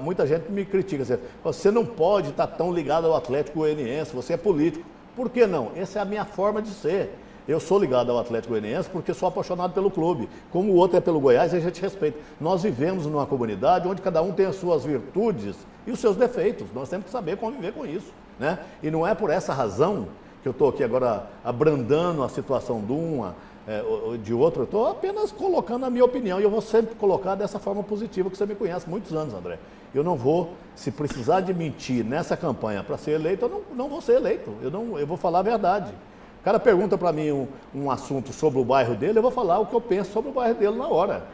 Speaker 3: muita gente me critica, dizendo, você não pode estar tão ligado ao Atlético Goianiense, você é político. Por que não? Essa é a minha forma de ser. Eu sou ligado ao Atlético Goianiense porque sou apaixonado pelo clube. Como o outro é pelo Goiás, a gente respeita. Nós vivemos numa comunidade onde cada um tem as suas virtudes e os seus defeitos. Nós temos que saber conviver com isso, né? E não é por essa razão que eu estou aqui agora abrandando a situação de outro, eu estou apenas colocando a minha opinião, e eu vou sempre colocar dessa forma positiva, que você me conhece há muitos anos, André. Eu não vou, se precisar de mentir nessa campanha para ser eleito, eu não vou ser eleito, eu vou falar a verdade. O cara pergunta para mim um assunto sobre o bairro dele, eu vou falar o que eu penso sobre o bairro dele na hora.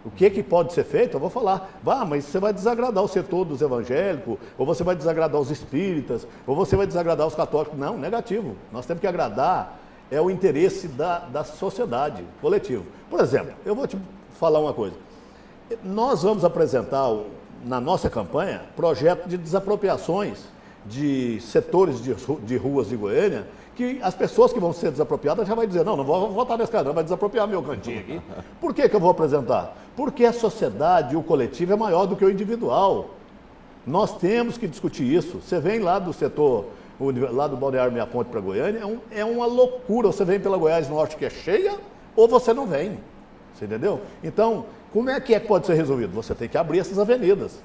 Speaker 3: O que pode ser feito? Eu vou falar. Mas você vai desagradar o setor dos evangélicos, ou você vai desagradar os espíritas, ou você vai desagradar os católicos. Não, negativo. Nós temos que agradar o interesse da sociedade, coletivo. Por exemplo, eu vou te falar uma coisa. Nós vamos apresentar, na nossa campanha, projeto de desapropriações de setores de ruas de Goiânia, que as pessoas que vão ser desapropriadas já vão dizer, não vou votar nesse cara, não, vai desapropriar meu cantinho aqui. Por que eu vou apresentar? Porque a sociedade, o coletivo é maior do que o individual. Nós temos que discutir isso. Você vem lá do setor, lá do Balneário Meia Ponte para Goiânia, é uma loucura. Você vem pela Goiás Norte que é cheia, ou você não vem. Você entendeu? Então, como é que pode ser resolvido? Você tem que abrir essas avenidas.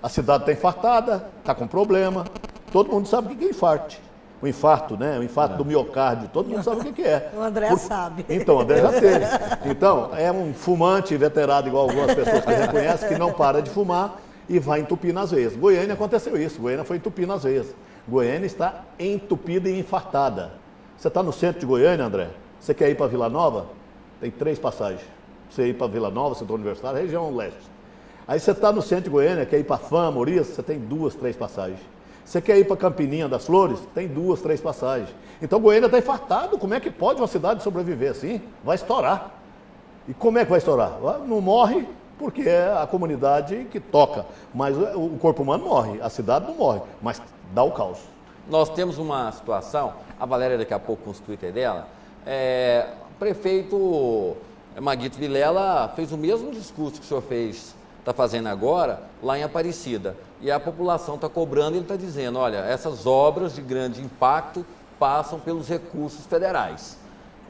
Speaker 3: A cidade está infartada, está com problema. Todo mundo sabe o que é infarte. O infarto, né? O infarto do miocárdio, todo mundo sabe o que é.
Speaker 4: O André sabe.
Speaker 3: Então, o André já teve. Então, é um fumante veterano, igual algumas pessoas que reconhecem, que não para de fumar e vai entupir nas veias. Goiânia aconteceu isso, Goiânia foi entupir nas veias. Goiânia está entupida e infartada. Você está no centro de Goiânia, André? Você quer ir para Vila Nova? Tem 3 passagens. Você ir para Vila Nova, setor universitário, região leste. Aí você está no centro de Goiânia, quer ir para Fama, Morias, você tem 2, 3 passagens. Você quer ir para Campininha das Flores? Tem 2, 3 passagens. Então Goiânia está infartado. Como é que pode uma cidade sobreviver assim? Vai estourar. E como é que vai estourar? Não morre porque é a comunidade que toca. Mas o corpo humano morre, a cidade não morre, mas dá o caos.
Speaker 2: Nós temos uma situação, a Valéria daqui a pouco com os Twitter dela, o prefeito Maguito Vilela fez o mesmo discurso que o senhor está fazendo agora, lá em Aparecida. E a população está cobrando e ele está dizendo, olha, essas obras de grande impacto passam pelos recursos federais.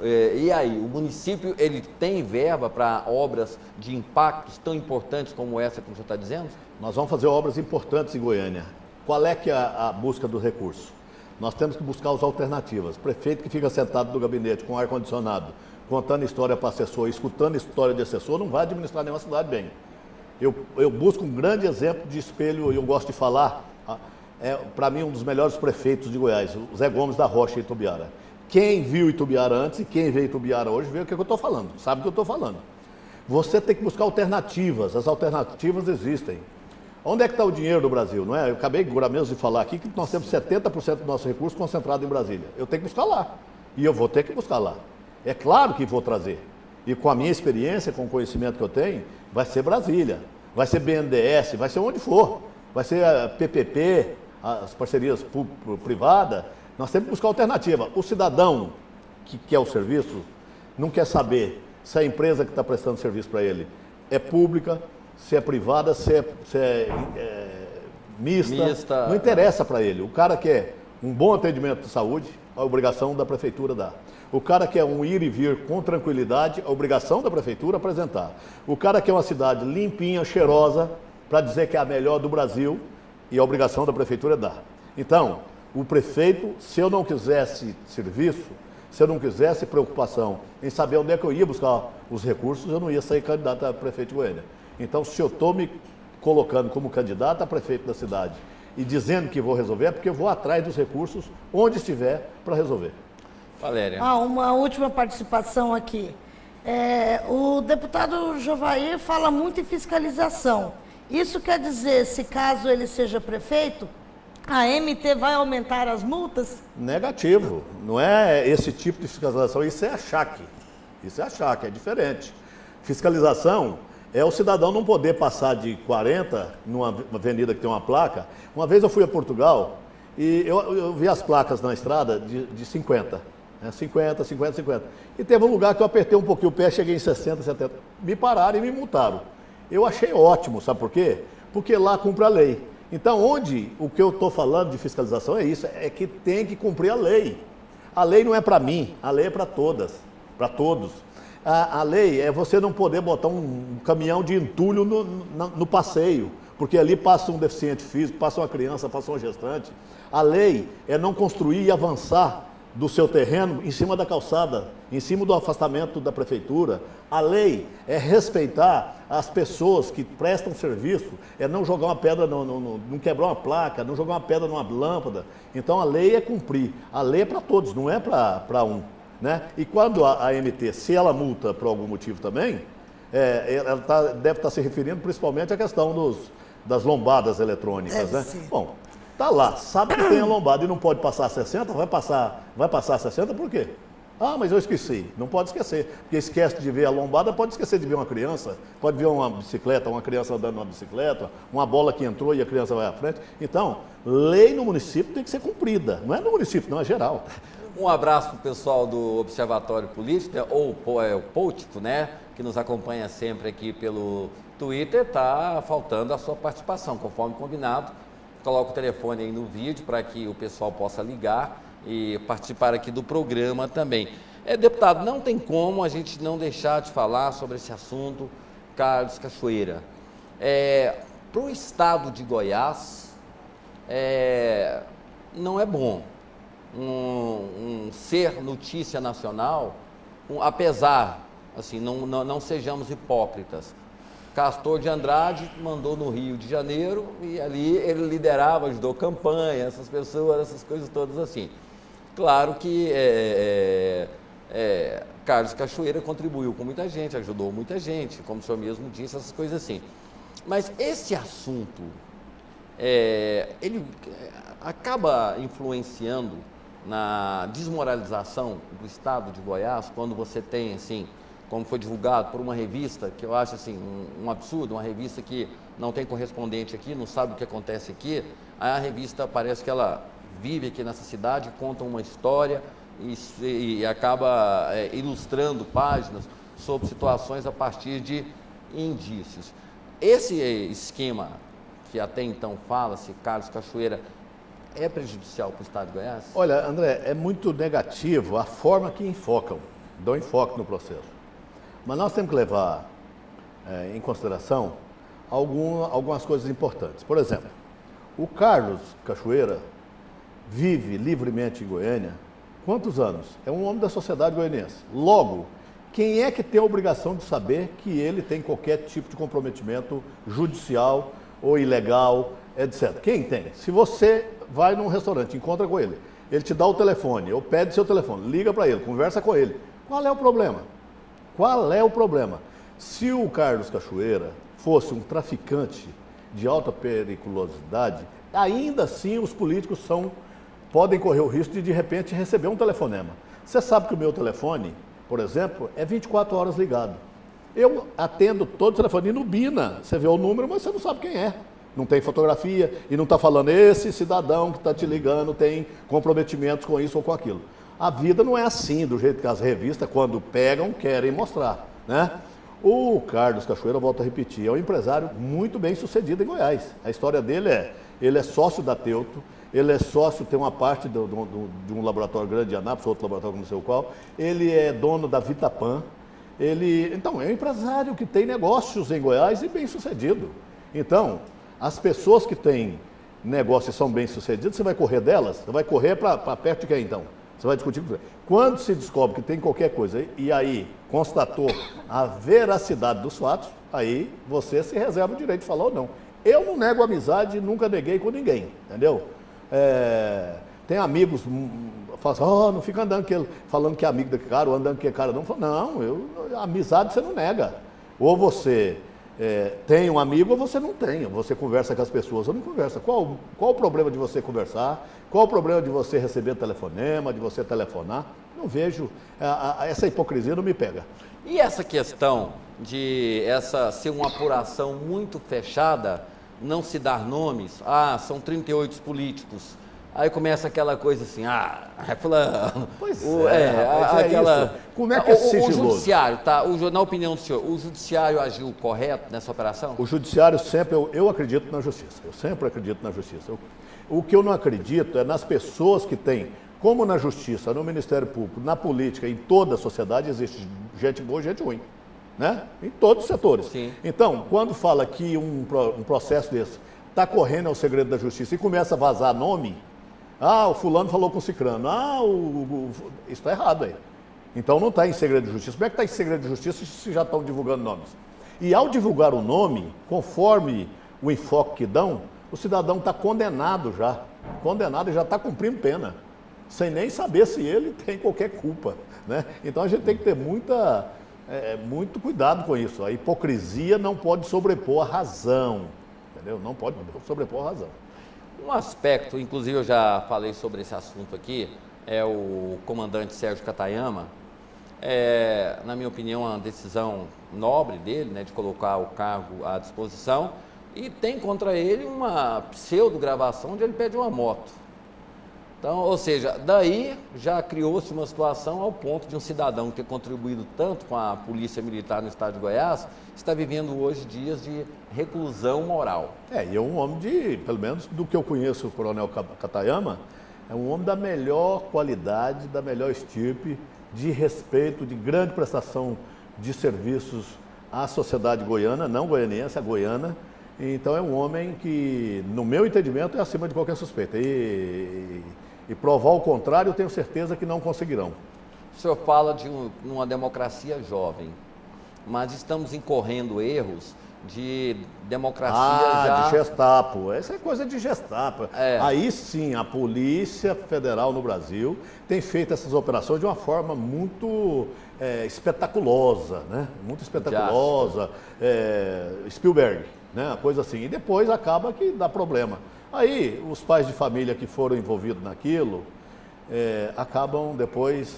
Speaker 2: E aí, o município, ele tem verba para obras de impactos tão importantes como essa que o senhor está dizendo?
Speaker 3: Nós vamos fazer obras importantes em Goiânia. Qual é que é a busca do recurso? Nós temos que buscar as alternativas. O prefeito que fica sentado no gabinete com ar-condicionado, contando história para assessor, escutando história de assessor, não vai administrar nenhuma cidade bem. Eu busco um grande exemplo de espelho, e eu gosto de falar, para mim, um dos melhores prefeitos de Goiás, o Zé Gomes da Rocha, em Itubiara. Quem viu Itubiara antes e quem vê Itubiara hoje, vê o que eu estou falando, sabe o que eu estou falando. Você tem que buscar alternativas, as alternativas existem. Onde é que está o dinheiro do Brasil? Não é? Eu acabei agora mesmo de falar aqui que nós temos 70% do nosso recurso concentrado em Brasília. Eu tenho que buscar lá, e eu vou ter que buscar lá. É claro que vou trazer. E com a minha experiência, com o conhecimento que eu tenho, vai ser Brasília, vai ser BNDES, vai ser onde for, vai ser a PPP, as parcerias privadas. Nós temos que buscar alternativa. O cidadão que quer o serviço não quer saber se a empresa que está prestando serviço para ele é pública, se é privada, se é mista. Não interessa para ele. O cara quer um bom atendimento de saúde, a obrigação da prefeitura dá. O cara quer um ir e vir com tranquilidade, a obrigação da prefeitura apresentar. O cara quer uma cidade limpinha, cheirosa, para dizer que é a melhor do Brasil, e a obrigação da prefeitura é dar. Então, o prefeito, se eu não quisesse serviço, se eu não quisesse preocupação em saber onde é que eu ia buscar os recursos, eu não ia sair candidato a prefeito de Goiânia. Então, se eu estou me colocando como candidato a prefeito da cidade e dizendo que vou resolver, é porque eu vou atrás dos recursos onde estiver para resolver.
Speaker 2: Valéria.
Speaker 4: Uma última participação aqui. O deputado Jovair fala muito em fiscalização. Isso quer dizer, se caso ele seja prefeito, a MT vai aumentar as multas?
Speaker 3: Negativo. Não é esse tipo de fiscalização, isso é achaque. Isso é achaque, é diferente. Fiscalização é o cidadão não poder passar de 40 numa avenida que tem uma placa. Uma vez eu fui a Portugal e eu vi as placas na estrada de 50. 50, 50, 50. E teve um lugar que eu apertei um pouquinho o pé, cheguei em 60, 70. Me pararam e me multaram. Eu achei ótimo, sabe por quê? Porque lá cumpre a lei. Então, o que eu estou falando de fiscalização é isso, é que tem que cumprir a lei. A lei não é para mim, a lei é para todas, para todos. A lei é você não poder botar um caminhão de entulho no passeio, porque ali passa um deficiente físico, passa uma criança, passa um gestante. A lei é não construir e avançar do seu terreno em cima da calçada, em cima do afastamento da prefeitura. A lei é respeitar as pessoas que prestam serviço, é não jogar uma pedra, não quebrar uma placa, não jogar uma pedra numa lâmpada. Então a lei é cumprir, a lei é para todos, não é para um. Né? E quando a MT, se ela multa por algum motivo também, deve estar se referindo principalmente à questão das lombadas eletrônicas, né?
Speaker 4: Sim.
Speaker 3: Bom, tá lá, sabe que tem a lombada e não pode passar 60, vai passar 60 por quê? Ah, mas eu esqueci. Não pode esquecer, porque esquece de ver a lombada, pode esquecer de ver uma criança, pode ver uma bicicleta, uma criança andando numa bicicleta, uma bola que entrou e a criança vai à frente. Então, lei no município tem que ser cumprida, não é no município, não, é geral.
Speaker 2: Um abraço para o pessoal do Observatório Político, ou o Político, né, que nos acompanha sempre aqui pelo Twitter. Está faltando a sua participação, conforme combinado. Coloca o telefone aí no vídeo para que o pessoal possa ligar e participar aqui do programa também. Deputado, não tem como a gente não deixar de falar sobre esse assunto, Carlos Cachoeira. Para o estado de Goiás, não é bom ser notícia nacional, apesar, assim, não sejamos hipócritas. Castor de Andrade mandou no Rio de Janeiro e ali ele liderava, ajudou campanha, essas pessoas, essas coisas todas assim. Claro que Carlos Cachoeira contribuiu com muita gente, ajudou muita gente, como o senhor mesmo disse, essas coisas assim. Mas esse assunto, ele acaba influenciando na desmoralização do estado de Goiás, quando você tem, assim, como foi divulgado por uma revista, que eu acho assim, um absurdo, uma revista que não tem correspondente aqui, não sabe o que acontece aqui. A revista parece que ela vive aqui nessa cidade, conta uma história e acaba ilustrando páginas sobre situações a partir de indícios. Esse esquema que até então fala-se, Carlos Cachoeira, é prejudicial para o estado de Goiás?
Speaker 3: Olha, André, é muito negativo a forma que dão enfoque no processo. Mas nós temos que levar em consideração algumas coisas importantes. Por exemplo, o Carlos Cachoeira vive livremente em Goiânia quantos anos? É um homem da sociedade goianiense. Logo, quem é que tem a obrigação de saber que ele tem qualquer tipo de comprometimento judicial ou ilegal, etc? Quem tem? Se você vai num restaurante, encontra com ele, ele te dá o telefone, ou pede seu telefone, liga para ele, conversa com ele. Qual é o problema? Qual é o problema? Se o Carlos Cachoeira fosse um traficante de alta periculosidade, ainda assim os políticos podem correr o risco de repente receber um telefonema. Você sabe que o meu telefone, por exemplo, é 24 horas ligado. Eu atendo todo o telefone no Bina, você vê o número, mas você não sabe quem é. Não tem fotografia e não está falando esse cidadão que está te ligando tem comprometimentos com isso ou com aquilo. A vida não é assim, do jeito que as revistas, quando pegam, querem mostrar, né? O Carlos Cachoeira, eu volto a repetir, é um empresário muito bem sucedido em Goiás. A história dele ele é sócio da Teuto, ele é sócio, tem uma parte de um laboratório grande de Anápolis, outro laboratório não sei o qual, ele é dono da Vitapan, então, é um empresário que tem negócios em Goiás e bem sucedido. Então, as pessoas que têm negócios e são bem sucedidas, você vai correr delas? Você vai correr para perto de quem então? Você vai discutir com você. Quando se descobre que tem qualquer coisa e aí constatou a veracidade dos fatos, aí você se reserva o direito de falar ou não. Eu não nego amizade, nunca neguei com ninguém, entendeu? Tem amigos, falam assim, não fica andando falando que é amigo daquele cara, ou andando que é cara, não. Não, amizade você não nega. Ou você tem um amigo ou você não tem. Você conversa com as pessoas ou não conversa. Qual o problema de você conversar? Qual o problema de você receber telefonema, de você telefonar? Não vejo, essa hipocrisia não me pega.
Speaker 2: E essa questão de ser uma apuração muito fechada, não se dar nomes, são 38 políticos. Aí começa aquela coisa assim, fulano.
Speaker 3: Pois
Speaker 2: aquela.
Speaker 3: Isso. Como é que é sigiloso?
Speaker 2: O judiciário, tá? Na opinião do senhor, o judiciário agiu correto nessa operação?
Speaker 3: O judiciário sempre, eu acredito na justiça. Eu sempre acredito na justiça. O que eu não acredito é nas pessoas que têm, como na justiça, no Ministério Público, na política, em toda a sociedade, existe gente boa e gente ruim. Né? Em todos os setores. Sim. Então, quando fala que um processo desse está correndo ao segredo da justiça e começa a vazar nome, o fulano falou com o cicrano, isso está errado aí. Então não está em segredo de justiça. Como é que está em segredo de justiça se já estão divulgando nomes? E ao divulgar o nome, conforme o enfoque que dão, o cidadão está condenado e já está cumprindo pena, sem nem saber se ele tem qualquer culpa, né? Então a gente tem que ter muita muito cuidado com isso. A hipocrisia não pode sobrepor a razão, entendeu? Não pode sobrepor a razão.
Speaker 2: Um aspecto, inclusive eu já falei sobre esse assunto aqui, é o comandante Sérgio Katayama. Na minha opinião, uma decisão nobre dele, né, de colocar o cargo à disposição, e tem contra ele uma pseudo-gravação onde ele pede uma moto. Então, ou seja, daí já criou-se uma situação ao ponto de um cidadão ter contribuído tanto com a Polícia Militar no estado de Goiás, está vivendo hoje dias de reclusão moral.
Speaker 3: E é um homem pelo menos do que eu conheço, o Coronel Katayama, é um homem da melhor qualidade, da melhor estirpe, de respeito, de grande prestação de serviços à sociedade goiana, não goianiense, a goiana. Então é um homem que, no meu entendimento, é acima de qualquer suspeita. E provar o contrário, eu tenho certeza que não conseguirão.
Speaker 2: O senhor fala de uma democracia jovem, mas estamos incorrendo erros de democracia
Speaker 3: de Gestapo. Essa é coisa de Gestapo. Aí sim, a Polícia Federal no Brasil tem feito essas operações de uma forma muito espetaculosa, né? Muito espetaculosa. Spielberg, né? Uma coisa assim. E depois acaba que dá problema. Aí, os pais de família que foram envolvidos naquilo acabam depois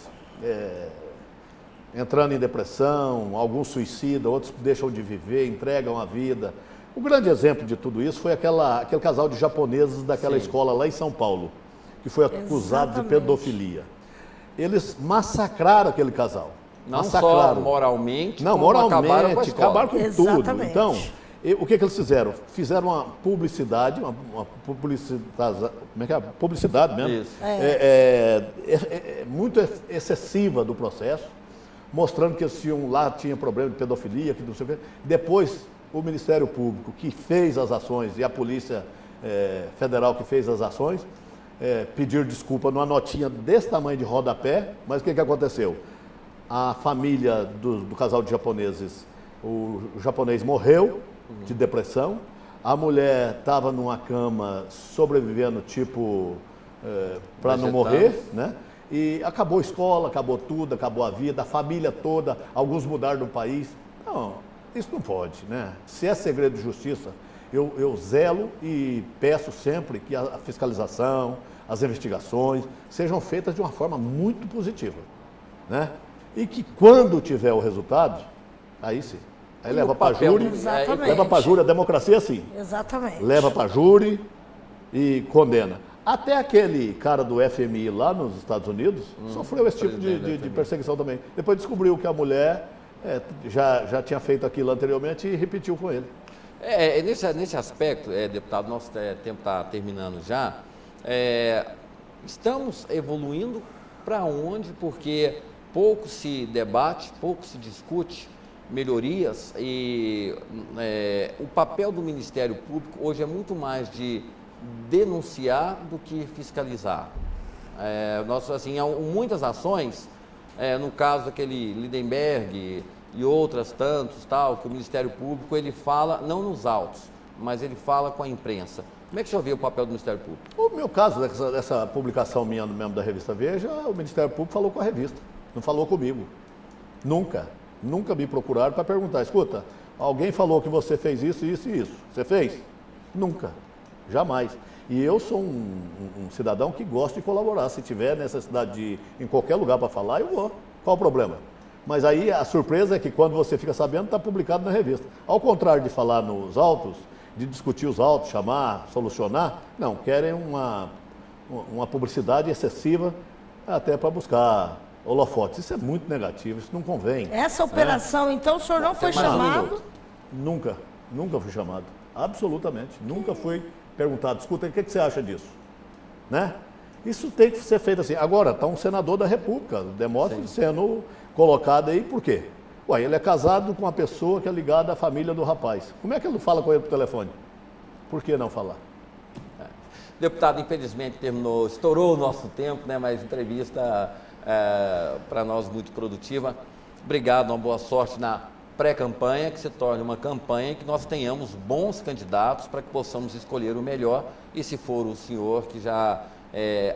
Speaker 3: entrando em depressão, alguns suicidam, outros deixam de viver, entregam a vida. O grande exemplo de tudo isso foi aquele casal de japoneses daquela escola lá em São Paulo, que foi acusado de pedofilia. Eles massacraram aquele casal.
Speaker 2: Não só moralmente, como acabaram com a escola.
Speaker 3: Acabaram com tudo. Então, o que eles fizeram? Fizeram uma publicidade, uma publicidade, como é que é? Publicidade mesmo.
Speaker 2: Isso.
Speaker 3: Muito excessiva do processo, mostrando que eles tinha problema de pedofilia, que não sei o quê. Depois, o Ministério Público, que fez as ações, e a Polícia Federal, que fez as ações, pediram desculpa numa notinha desse tamanho de rodapé, mas o que aconteceu? A família do casal de japoneses, o japonês morreu de depressão, a mulher estava numa cama sobrevivendo, para não morrer, né? E acabou a escola, acabou tudo, acabou a vida, a família toda, alguns mudaram do país. Não, isso não pode, né? Se é segredo de justiça, eu zelo e peço sempre que a fiscalização, as investigações sejam feitas de uma forma muito positiva, né? E que quando tiver o resultado, aí sim. Aí leva para júri, leva para júri, a democracia é assim.
Speaker 4: Exatamente.
Speaker 3: Leva para júri e condena. Até aquele cara do FMI lá nos Estados Unidos sofreu esse tipo de perseguição também. Depois descobriu que a mulher já tinha feito aquilo anteriormente e repetiu com ele.
Speaker 2: Nesse aspecto, deputado, nosso tempo está terminando já. Estamos evoluindo para onde? Porque pouco se debate, pouco se discute melhorias e o papel do Ministério Público hoje é muito mais de denunciar do que fiscalizar. Muitas ações, no caso daquele Lindenberg e outras tantos, que o Ministério Público ele fala, não nos autos, mas ele fala com a imprensa. Como é que o senhor vê o papel do Ministério Público?
Speaker 3: O meu caso, dessa publicação minha mesmo da revista Veja, o Ministério Público falou com a revista, não falou comigo. Nunca me procuraram para perguntar, escuta, alguém falou que você fez isso, isso e isso. Você fez? Nunca. Jamais. E eu sou um cidadão que gosta de colaborar. Se tiver necessidade de ir em qualquer lugar para falar, eu vou. Qual o problema? Mas aí a surpresa é que quando você fica sabendo, está publicado na revista. Ao contrário de falar nos autos, de discutir os autos, chamar, solucionar, não, querem uma publicidade excessiva até para buscar holofotes. Isso é muito negativo, isso não convém.
Speaker 4: Essa operação, então, o senhor não foi chamado?
Speaker 3: Nunca fui chamado. Absolutamente. Nunca fui perguntado, escuta, o que você acha disso? Né? Isso tem que ser feito assim. Agora, está um senador da República, Demóstenes, sendo colocado aí, por quê? Ué, ele é casado com uma pessoa que é ligada à família do rapaz. Como é que ele fala com ele por telefone? Por que não falar?
Speaker 2: Deputado, infelizmente estourou o nosso tempo, né? Mas entrevista para nós muito produtiva. Obrigado, uma boa sorte na pré-campanha, que se torne uma campanha que nós tenhamos bons candidatos para que possamos escolher o melhor. E se for o senhor que já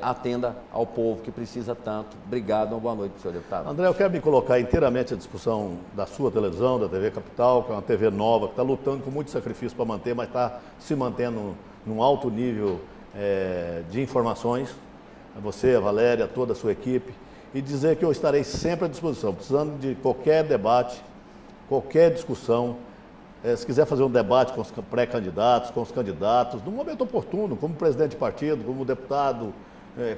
Speaker 2: atenda ao povo que precisa tanto. Obrigado, uma boa noite, senhor deputado.
Speaker 3: André, eu quero me colocar inteiramente à disposição da sua televisão, da TV Capital, que é uma TV nova, que está lutando com muito sacrifício para manter, mas está se mantendo num alto nível de informações. A você, a Valéria, toda a sua equipe, e dizer que eu estarei sempre à disposição, precisando de qualquer debate, qualquer discussão. Se quiser fazer um debate com os pré-candidatos, com os candidatos, no momento oportuno, como presidente de partido, como deputado,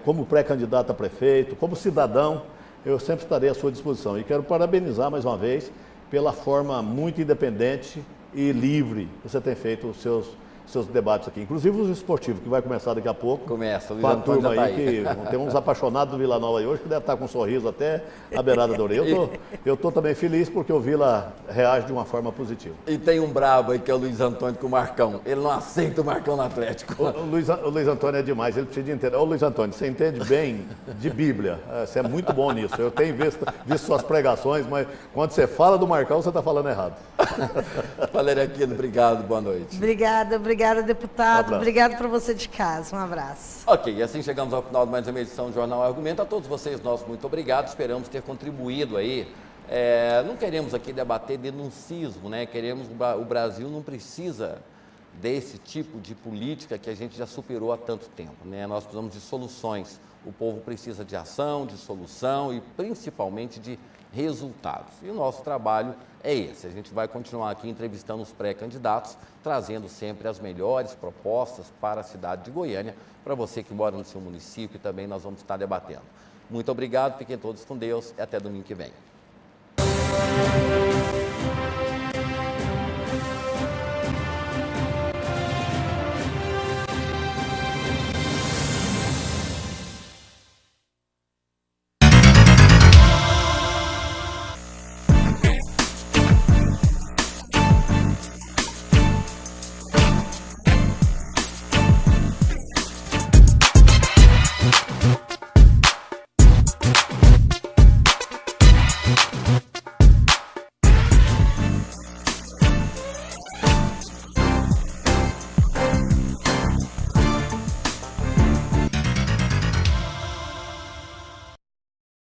Speaker 3: como pré-candidato a prefeito, como cidadão, eu sempre estarei à sua disposição. E quero parabenizar mais uma vez pela forma muito independente e livre que você tem feito os seus debates aqui, inclusive os esportivos, que vai começar daqui a pouco.
Speaker 2: Começa, o
Speaker 3: Luiz Antônio já tá aí. Tem uns apaixonados do Vila Nova aí hoje, que deve estar com um sorriso até a beirada da orelha. Eu estou também feliz porque o Vila reage de uma forma positiva.
Speaker 2: E tem um brabo aí que é o Luiz Antônio com o Marcão. Ele não aceita o Marcão no Atlético.
Speaker 3: O Luiz Antônio é demais, ele precisa de entender. Ô Luiz Antônio, você entende bem de Bíblia, você é muito bom nisso. Eu tenho visto suas pregações, mas quando você fala do Marcão, você está falando errado.
Speaker 2: Valéria Aquino, obrigado, boa noite.
Speaker 4: Obrigada, deputado. Obrigado para você de casa. Um abraço.
Speaker 2: Ok, e assim chegamos ao final de mais uma edição do Jornal Argumento. A todos vocês, nosso muito obrigado. Esperamos ter contribuído aí. Não queremos aqui debater denuncismo, né? O Brasil não precisa desse tipo de política que a gente já superou há tanto tempo, né? Nós precisamos de soluções. O povo precisa de ação, de solução e principalmente de resultados. E o nosso trabalho é esse. A gente vai continuar aqui entrevistando os pré-candidatos, trazendo sempre as melhores propostas para a cidade de Goiânia, para você que mora no seu município, e também nós vamos estar debatendo. Muito obrigado, fiquem todos com Deus e até domingo que vem.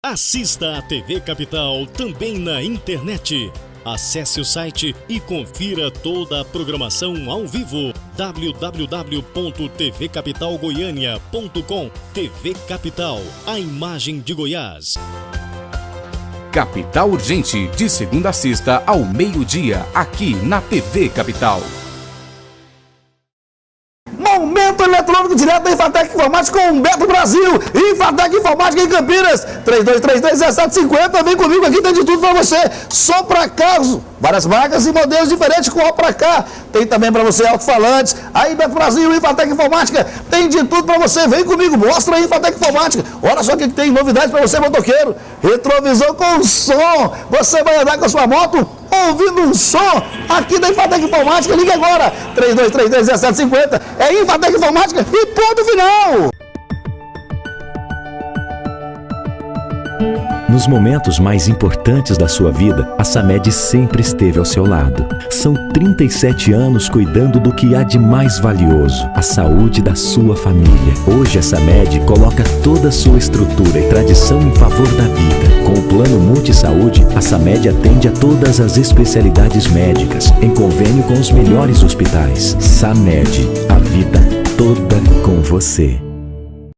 Speaker 5: Assista a TV Capital também na internet. Acesse o site e confira toda a programação ao vivo. www.tvcapitalgoiania.com. TV Capital, a imagem de Goiás.
Speaker 1: Capital Urgente, de segunda a sexta ao meio-dia, aqui na TV Capital.
Speaker 6: Momento eletrônico direto da Infatec Informática com Humberto Brasil. Infatec Informática em Campinas. 3233-1750. Vem comigo aqui, tem de tudo para você. Só para carros. Várias marcas e modelos diferentes com ó para cá. Tem também para você alto-falantes. Aí, Humberto Brasil, Infatec Informática. Tem de tudo para você. Vem comigo, mostra aí Infatec Informática. Olha só o que tem novidades para você, motoqueiro. Retrovisor com som. Você vai andar com a sua moto ouvindo um som aqui da Infatec Informática. Liga agora. 3233-1750. É Infatec Informática e ponto final.
Speaker 7: Nos momentos mais importantes da sua vida, a Samed sempre esteve ao seu lado. São 37 anos cuidando do que há de mais valioso, a saúde da sua família. Hoje a Samed coloca toda a sua estrutura e tradição em favor da vida. Com o Plano Multisaúde, a Samed atende a todas as especialidades médicas, em convênio com os melhores hospitais. Samed, a vida toda com você.